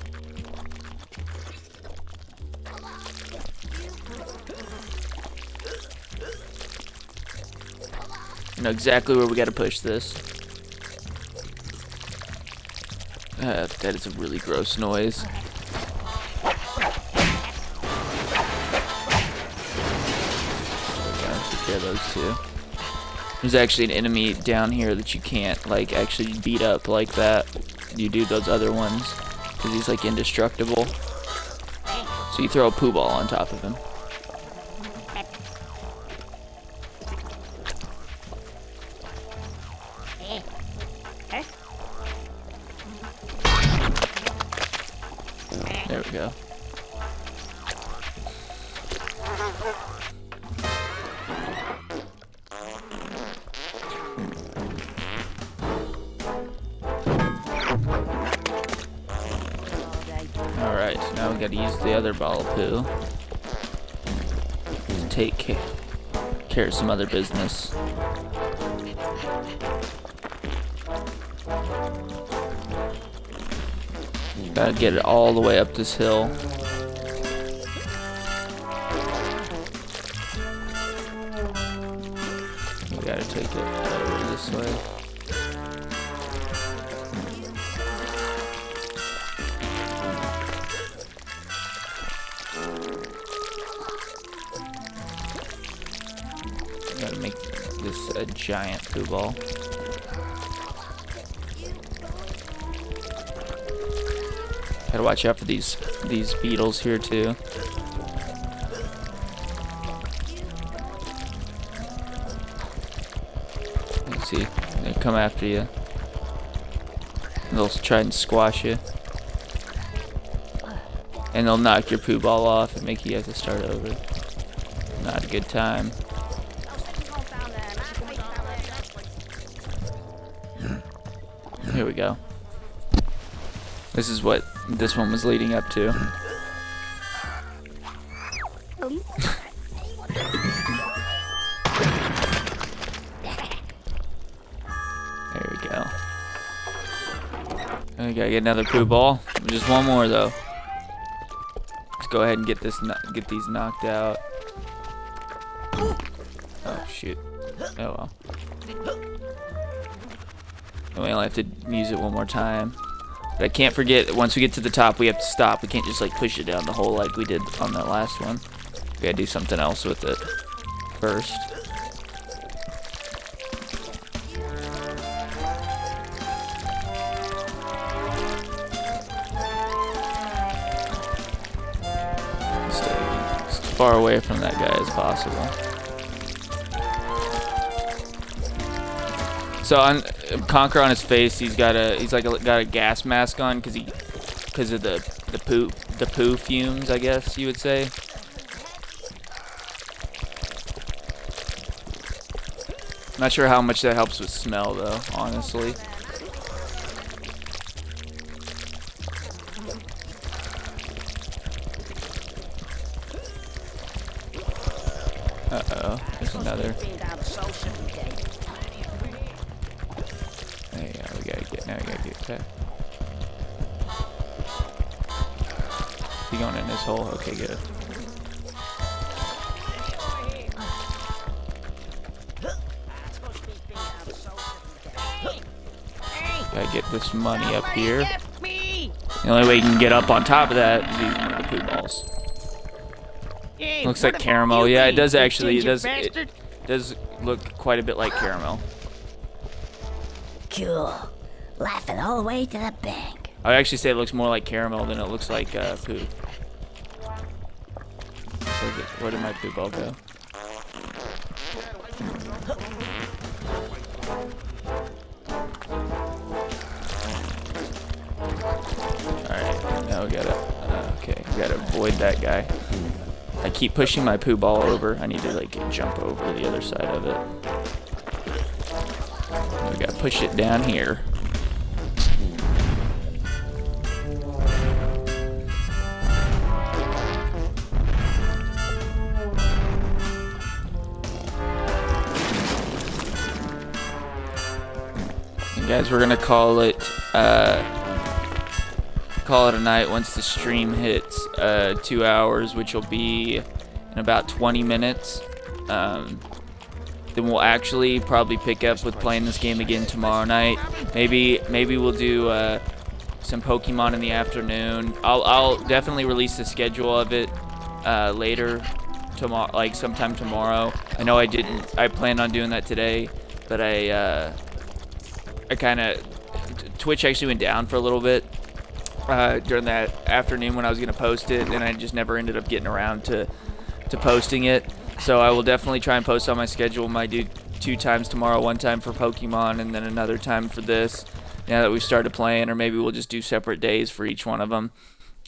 Speaker 2: I know exactly where we gotta push this. That is a really gross noise. Take care of those two. There's actually an enemy down here that you can't like actually beat up like that. You do those other ones because he's like indestructible. So you throw a poo ball on top of him. There we go. Alright, so now we gotta use the other ball of poo to take care of some other business. Gotta get it all the way up this hill. We gotta take it over this way. giant poo ball. Gotta watch out for these beetles here too. Let's see, they come after you. They'll try and squash you. And they'll knock your poo ball off and make you have to start over. Not a good time. Here we go. This is what this one was leading up to. There we go. We gotta get another poo ball. Just one more though. Let's go ahead and get these knocked out. Oh shoot. Oh well. And we only have to use it one more time. But I can't forget, once we get to the top, we have to stop. We can't just like push it down the hole like we did on that last one. We gotta do something else with it first. Stay as far away from that guy as possible. So on Conker on his face, he's got a gas mask on because of the poo fumes, I guess you would say. Not sure how much that helps with smell though, honestly. Uh-oh, there's another. Now we gotta get back. He going in this hole? Okay, good. Gotta get this money up here. The only way you can get up on top of that is using one of the poo balls. Looks like caramel. Yeah, it does actually. It does look quite a bit like caramel.
Speaker 1: Cool. Laughing all the way to the bank.
Speaker 2: I would actually say it looks more like caramel than it looks like poo. Where did my poo ball go? Alright, now we gotta, okay, we gotta avoid that guy. I keep pushing my poo ball over. I need to like jump over the other side of it. We gotta push it down here. And guys, we're gonna call it a night once the stream hits 2 hours, which will be in about 20 minutes. Then we'll actually probably pick up with playing this game again tomorrow night. Maybe we'll do some Pokemon in the afternoon. I'll definitely release the schedule of it later tomorrow, like sometime tomorrow. I know I planned on doing that today, but I kind of Twitch actually went down for a little bit during that afternoon when I was gonna post it, and I just never ended up getting around to posting it. So I will definitely try and post on my schedule. Might do 2 times tomorrow, 1 time for Pokemon and then another time for this, now that we've started playing, or maybe we'll just do separate days for each one of them.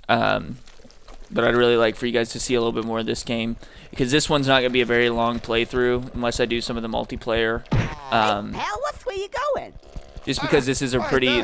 Speaker 2: But I'd really like for you guys to see a little bit more of this game, because this one's not going to be a very long playthrough unless I do some of the multiplayer.
Speaker 11: Hell, what's where you going?
Speaker 2: Just because this is a pretty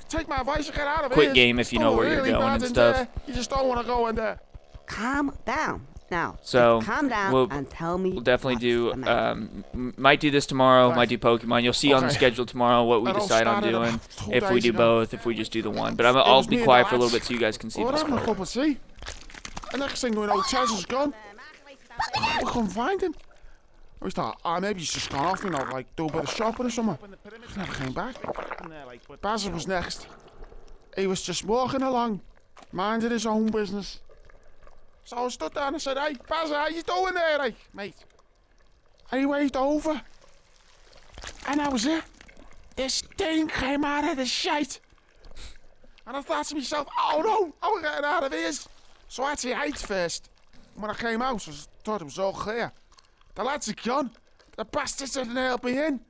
Speaker 8: take my advice and get out of
Speaker 2: quick
Speaker 8: here.
Speaker 2: game if you know where you're going and stuff.
Speaker 8: You just don't want to go in there.
Speaker 11: Calm down. Now,
Speaker 2: So
Speaker 11: calm down and tell me.
Speaker 2: We'll definitely do.
Speaker 11: what's the matter.
Speaker 2: Might do this tomorrow. Might do Pokemon. You'll see on the schedule tomorrow what we decide on doing. If we do both, if we just do the one. But I'll be quiet for a little bit so you guys can see
Speaker 8: We're
Speaker 2: this
Speaker 8: having a
Speaker 2: part.
Speaker 8: cup of tea. And next thing we know, Chaz is gone. We couldn't find him. We thought, maybe he's just gone off, like do a bit of shopping or something. He never came back. Basil was next. He was just walking along, minding his own business. So I stood there and I said, "Hey, Basil, how you doing there, mate?" And he waved over. And that was it. This thing came out of the shite. And I thought to myself, oh no, I'm getting out of here. So I had to hide first. And when I came out, I thought it was all clear. The lads are gone. The bastards didn't help me in.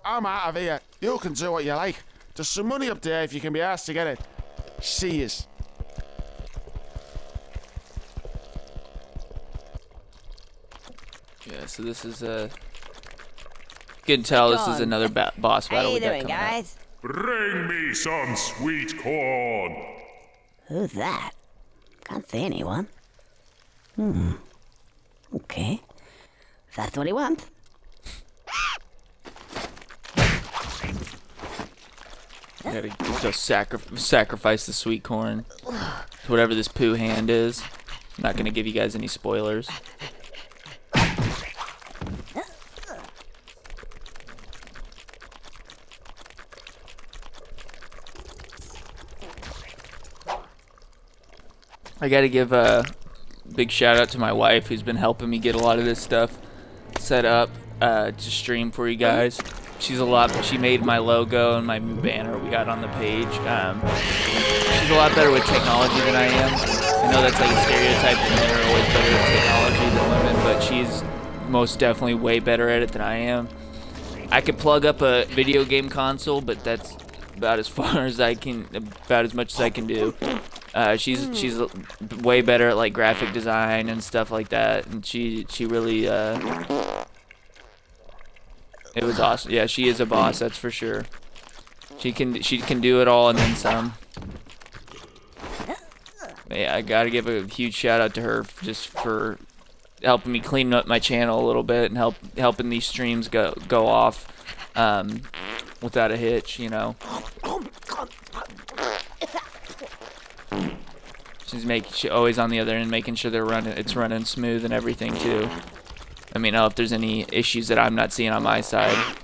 Speaker 8: I'm out of here. You can do what you like. There's some money up there if you can be asked to get it. See yous.
Speaker 2: Yeah, so this is Good to tell this is another boss battle.
Speaker 1: How you
Speaker 2: we got
Speaker 1: doing,
Speaker 2: coming up.
Speaker 1: guys?
Speaker 5: Bring me some sweet corn.
Speaker 1: Who's that? Can't see anyone. Okay. If that's what he wants.
Speaker 2: You gotta go sacrifice the sweet corn to whatever this poo hand is. I'm not gonna give you guys any spoilers. I gotta give a big shout out to my wife who's been helping me get a lot of this stuff set up to stream for you guys. She's a lot. She made my logo and my banner we got on the page. She's a lot better with technology than I am. I know that's like a stereotype that men are always better at technology than women, but she's most definitely way better at it than I am. I could plug up a video game console, but that's about as far as I can, about as much as I can do. She's way better at like graphic design and stuff like that, and she really it was awesome. Yeah, she is a boss, that's for sure. She can do it all and then some. Yeah, I gotta give a huge shout out to her just for helping me clean up my channel a little bit and helping these streams go off without a hitch, you know. She's always on the other end, making sure it's running smooth and everything too. Let me know if there's any issues that I'm not seeing on my side.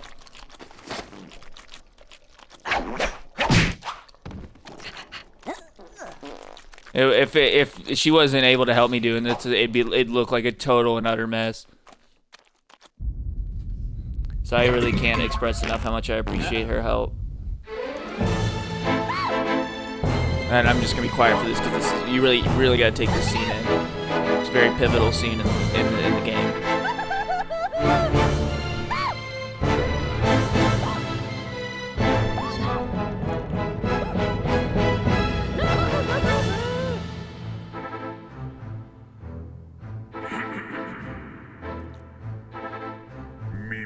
Speaker 2: If she wasn't able to help me doing this, it'd look like a total and utter mess. So I really can't express enough how much I appreciate her help. And I'm just gonna be quiet for this because you really gotta take this scene in. It's a very pivotal scene in the game.
Speaker 5: Me.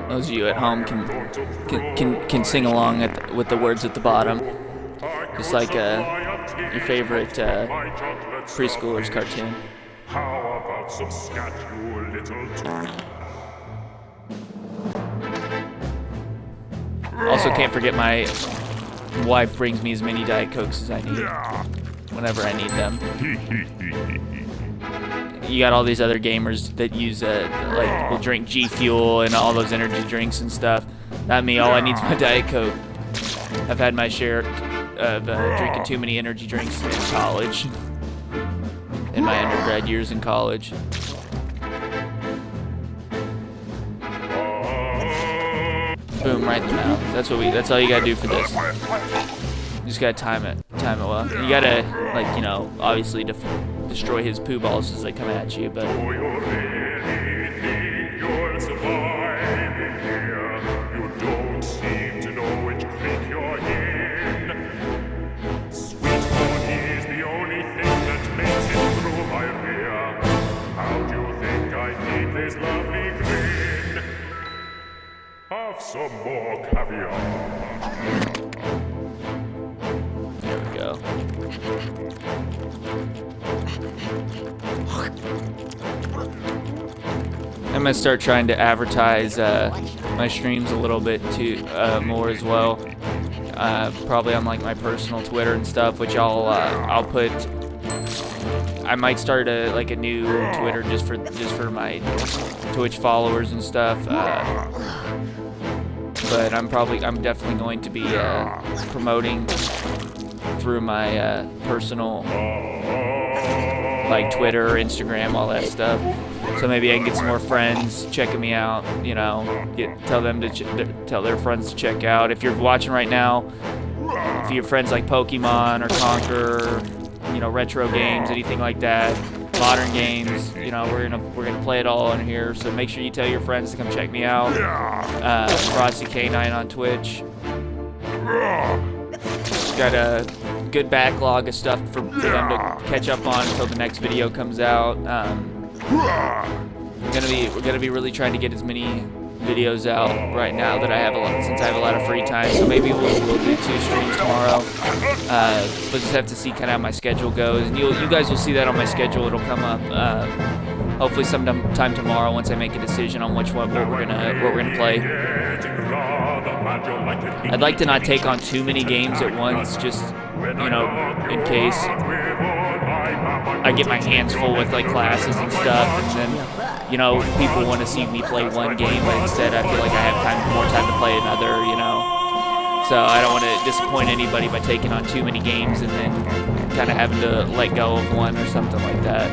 Speaker 2: Those of you at home can sing along with the words at the bottom, just like your favorite preschooler's cartoon.
Speaker 5: How about some scat, you little
Speaker 2: Also, can't forget my wife brings me as many Diet Cokes as I need whenever I need them. You got all these other gamers that use will drink G Fuel and all those energy drinks and stuff. Not me. All I need is my Diet Coke. I've had my share of drinking too many energy drinks in college, in my undergrad years in college. Boom, right in the mouth. That's all you gotta do for this. You just gotta time it well. You gotta, like, you know, obviously destroy his poo balls as they come at you, but
Speaker 5: some more caviar.
Speaker 2: There we go. I'm gonna start trying to advertise my streams a little bit more as well. Probably on like my personal Twitter and stuff, which I'll put. I might start a new Twitter just for my Twitch followers and stuff. But I'm definitely going to be promoting through my personal like Twitter, Instagram, all that stuff. So maybe I can get some more friends checking me out. You know, tell them to tell their friends to check out. If you're watching right now, if your friends like Pokemon or Conker, you know, retro games, anything like that, modern games, you know, we're gonna play it all in here. So make sure you tell your friends to come check me out. FrostyCanine on Twitch. Got a good backlog of stuff for them to catch up on until the next video comes out. We're gonna be really trying to get as many videos out right now that I have since I have a lot of free time. So maybe we'll do 2 streams tomorrow. We'll just have to see kind of how my schedule goes, and you guys will see that on my schedule. It'll come up hopefully sometime tomorrow once I make a decision on what we're gonna play. I'd like to not take on too many games at once, just, you know, in case I get my hands full with like classes and stuff, and then, you know, people want to see me play one game, but instead I feel like I have more time to play another, you know. So I don't want to disappoint anybody by taking on too many games and then kind of having to let go of one or something like that.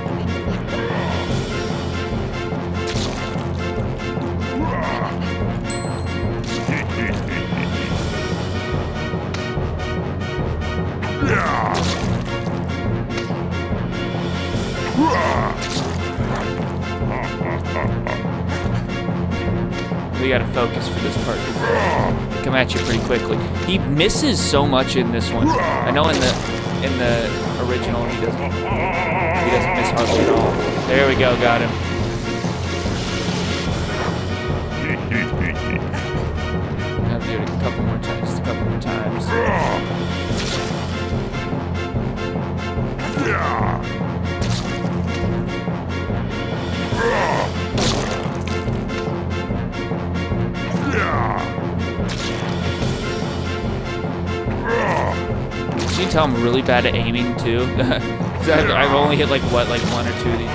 Speaker 2: We gotta focus for this part because they come at you pretty quickly. He misses so much in this one. I know in the original he doesn't miss hardly at all. There we go, got him. Have to do it a couple more times, just a couple more times. Can you tell I'm really bad at aiming too? Cause I've only hit like 1 or 2 of these.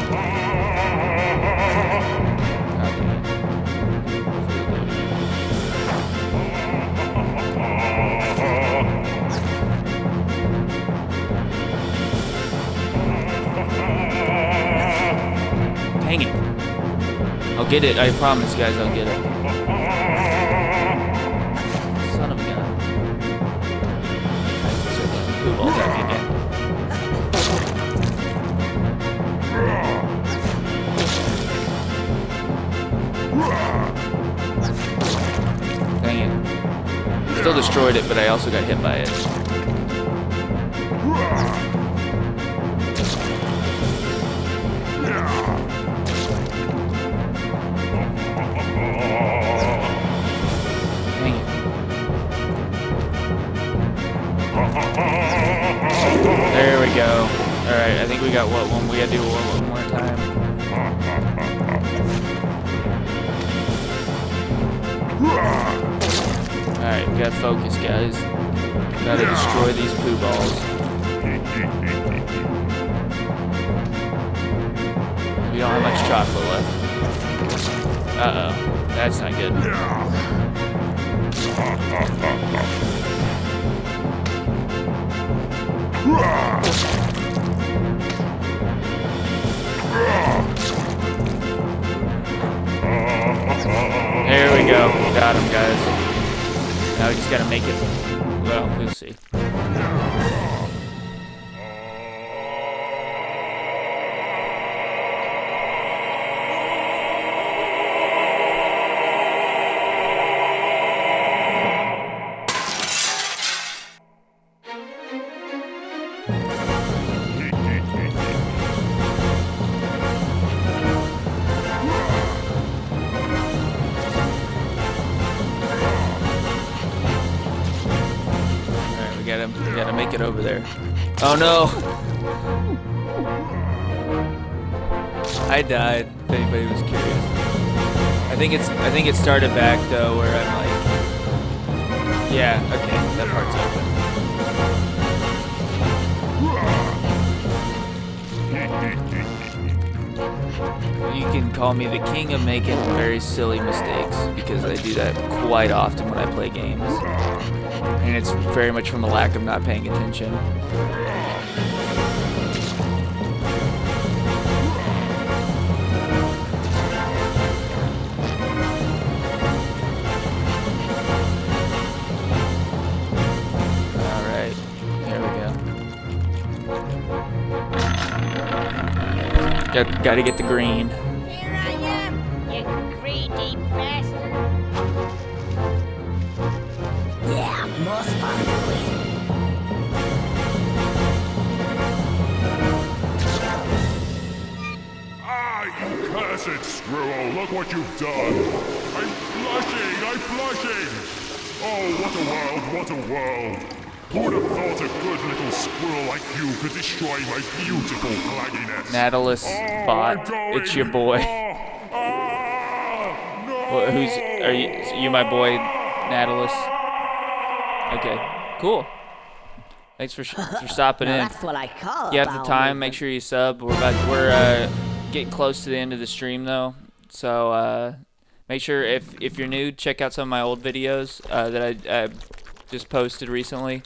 Speaker 2: Dang it. I'll get it. I promise, guys, I'll get it. Son of a gun. Blue balls at me again. Dang it. Still destroyed it, but I also got hit by it. There we go. Alright, I think we got one. We gotta do one more time. Alright, we gotta focus, guys. Gotta destroy these poo balls. We don't have much chocolate left. Uh-oh. That's not good. There we go. Got him, guys. Now we just gotta make it. Well, we'll see. We gotta make it over there. Oh no! I died, if anybody was curious. I think it started back though, where I'm like, yeah, okay, that part's open. You can call me the king of making very silly mistakes, because I do that quite often when I play games. And it's very much from a lack of not paying attention. Gotta get the green.
Speaker 3: Here I am, you greedy bastard.
Speaker 1: Yeah, more sparkly.
Speaker 5: Ah, you cursed squirrel, look what you've done. I'm flushing. Oh, what a world, what a world. Who would have thought a good little squirrel like you could destroy my beautiful flagginess?
Speaker 2: Nautilus bot, it's your boy. Well, are you my boy, Nautilus? Okay, cool. Thanks for stopping in.
Speaker 1: That's what I call
Speaker 2: You have the time, make sure you sub. We're getting close to the end of the stream though. So make sure if you're new, check out some of my old videos that I just posted recently.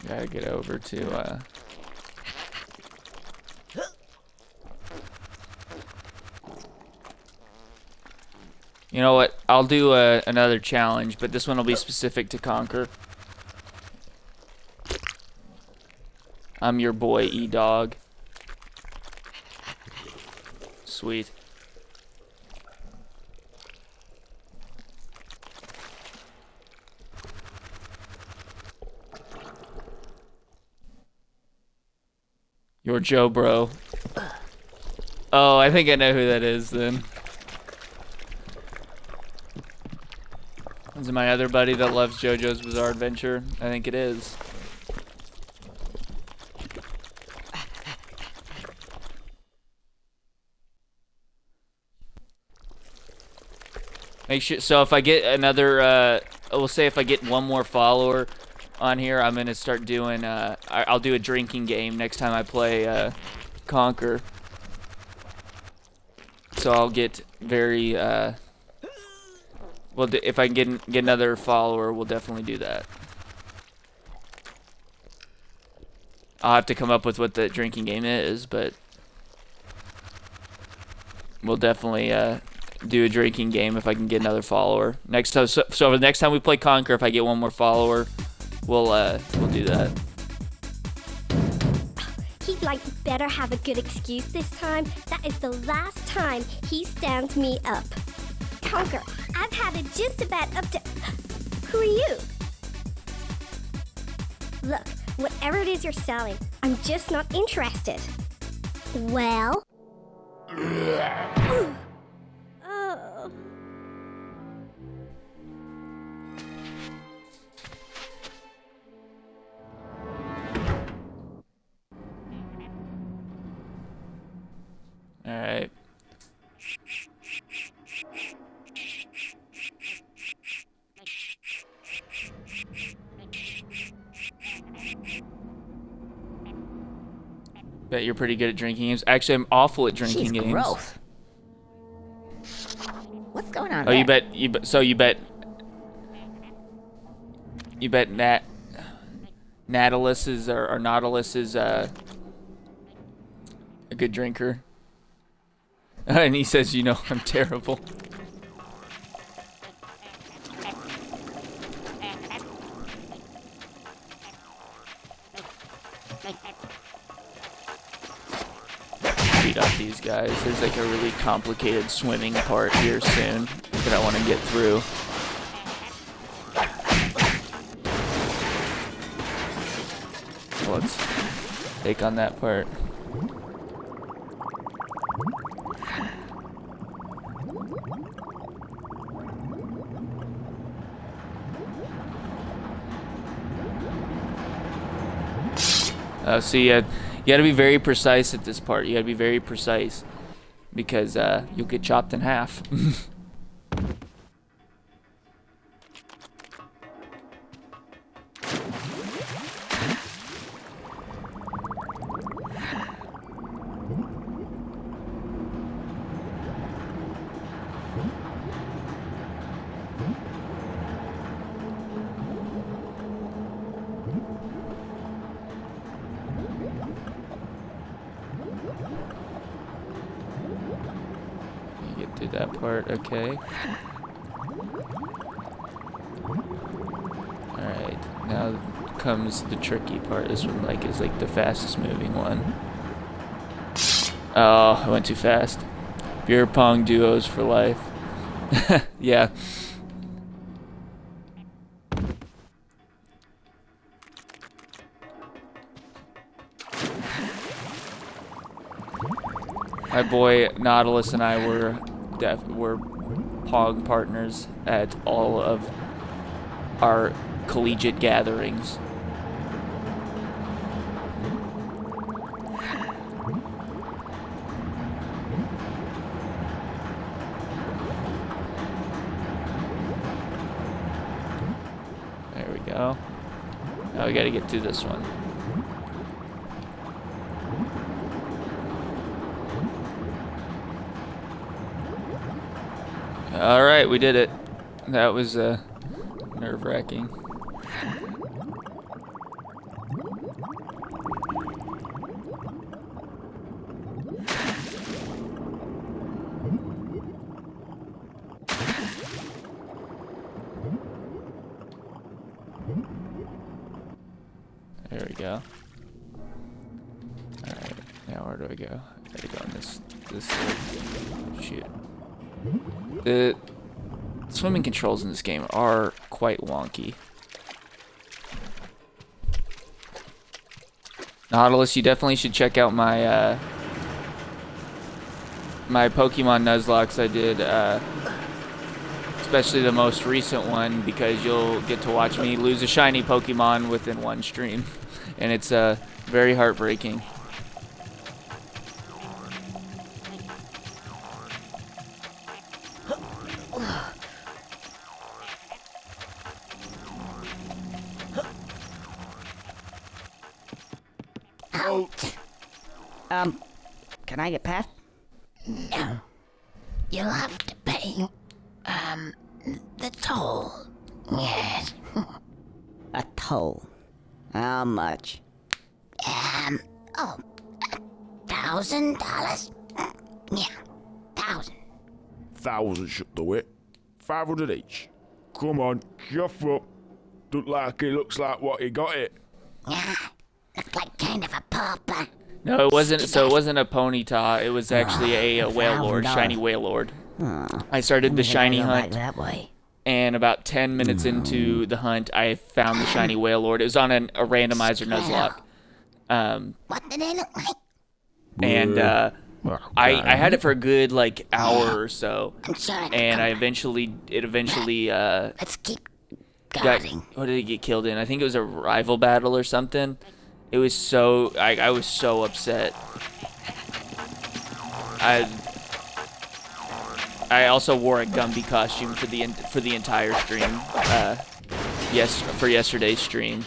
Speaker 2: Gotta get over to you know what? I'll do another challenge, but this one will be specific to Conker. I'm your boy, E-Dog. Sweet. Your Joe bro. Oh, I think I know who that is then. Is it my other buddy that loves JoJo's Bizarre Adventure? I think it is. Make sure, so if I get another, we'll say if I get one more follower on here, I'm gonna start doing, I'll do a drinking game next time I play, Conker. So I'll get very, well, if I can get another follower, we'll definitely do that. I'll have to come up with what the drinking game is, but we'll definitely, do a drinking game if I can get another follower. Next time, so the next time we play Conker, if I get one more follower, we'll do that.
Speaker 10: He'd better have a good excuse this time. That is the last time he stands me up. Conker, I've had it just about up to... Who are you? Look, whatever it is you're selling, I'm just not interested. Well? Oh.
Speaker 2: All right. Bet you're pretty good at drinking games. Actually, I'm awful at drinking games.
Speaker 1: Gross. What's going on?
Speaker 2: Oh,
Speaker 1: there?
Speaker 2: you bet Nautilus is a good drinker. And he says, you know, I'm terrible. Beat up these guys. There's like a really complicated swimming part here soon that I want to get through. Let's take on that part. So you gotta be very precise at this part. You gotta be very precise because you'll get chopped in half. Get through that part, okay. comes the tricky part. This one like is like the fastest moving one. Oh, I went too fast. Beer pong duos for life. Yeah. My boy Nautilus and I were pong partners at all of our collegiate gatherings. There we go. Now we gotta get to this one. Alright, we did it. That was nerve-wracking. There we go. Alright, now where do I go? I gotta go on this shoot. The swimming controls in this game are quite wonky. Nautilus, you definitely should check out my my Pokemon Nuzlocke I did, especially the most recent one, because you'll get to watch me lose a shiny Pokemon within one stream, and it's very heartbreaking.
Speaker 11: Can I get past?
Speaker 1: No. You'll have to pay, the toll. Yes.
Speaker 11: A toll. How much?
Speaker 1: $1,000? Yeah, 1,000.
Speaker 9: 1,000 should do it. 500 each. Come on, chuff up. Don't like it looks like what you got it.
Speaker 1: Yeah, looked like kind of a pauper.
Speaker 2: No, it wasn't. So it wasn't a Ponyta. It was actually a Wailord, shiny Wailord. I started the shiny hunt,
Speaker 11: that way.
Speaker 2: and about 10 minutes into the hunt, I found the shiny Wailord. It was on a randomizer Nuzlocke.
Speaker 1: What did they look like?
Speaker 2: And I had it for a good like hour or so,
Speaker 1: I'm sure I
Speaker 2: and
Speaker 1: could
Speaker 2: it eventually
Speaker 1: Let's keep guarding.
Speaker 2: what did it get killed in? I think it was a rival battle or something. It was so I was so upset. I also wore a Gumby costume for the entire stream. For yesterday's stream,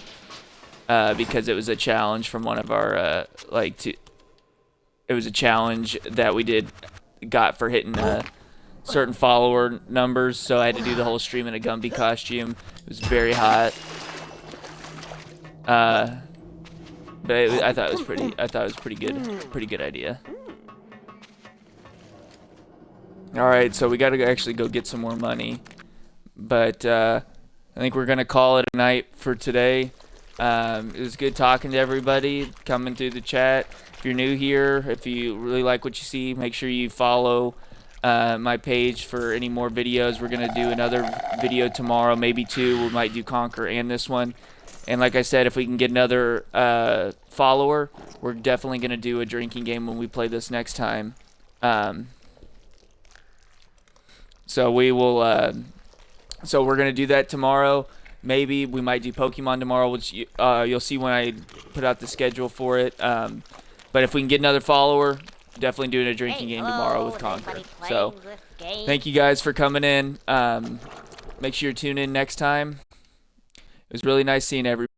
Speaker 2: because it was a challenge from one of our it was a challenge that we got for hitting certain follower numbers. So I had to do the whole stream in a Gumby costume. It was very hot. But I thought it was pretty good. Pretty good idea. All right, so we got to actually go get some more money. But I think we're gonna call it a night for today. It was good talking to everybody coming through the chat. If you're new here, if you really like what you see, make sure you follow my page for any more videos. We're gonna do another video tomorrow, maybe two. We might do Conker and this one. And like I said, if we can get another follower, we're definitely going to do a drinking game when we play this next time. So we will. So we're going to do that tomorrow. Maybe we might do Pokemon tomorrow, which you'll see when I put out the schedule for it. But if we can get another follower, definitely doing a drinking game tomorrow with Conker. So thank you guys for coming in. Make sure you tune in next time. It was really nice seeing everybody.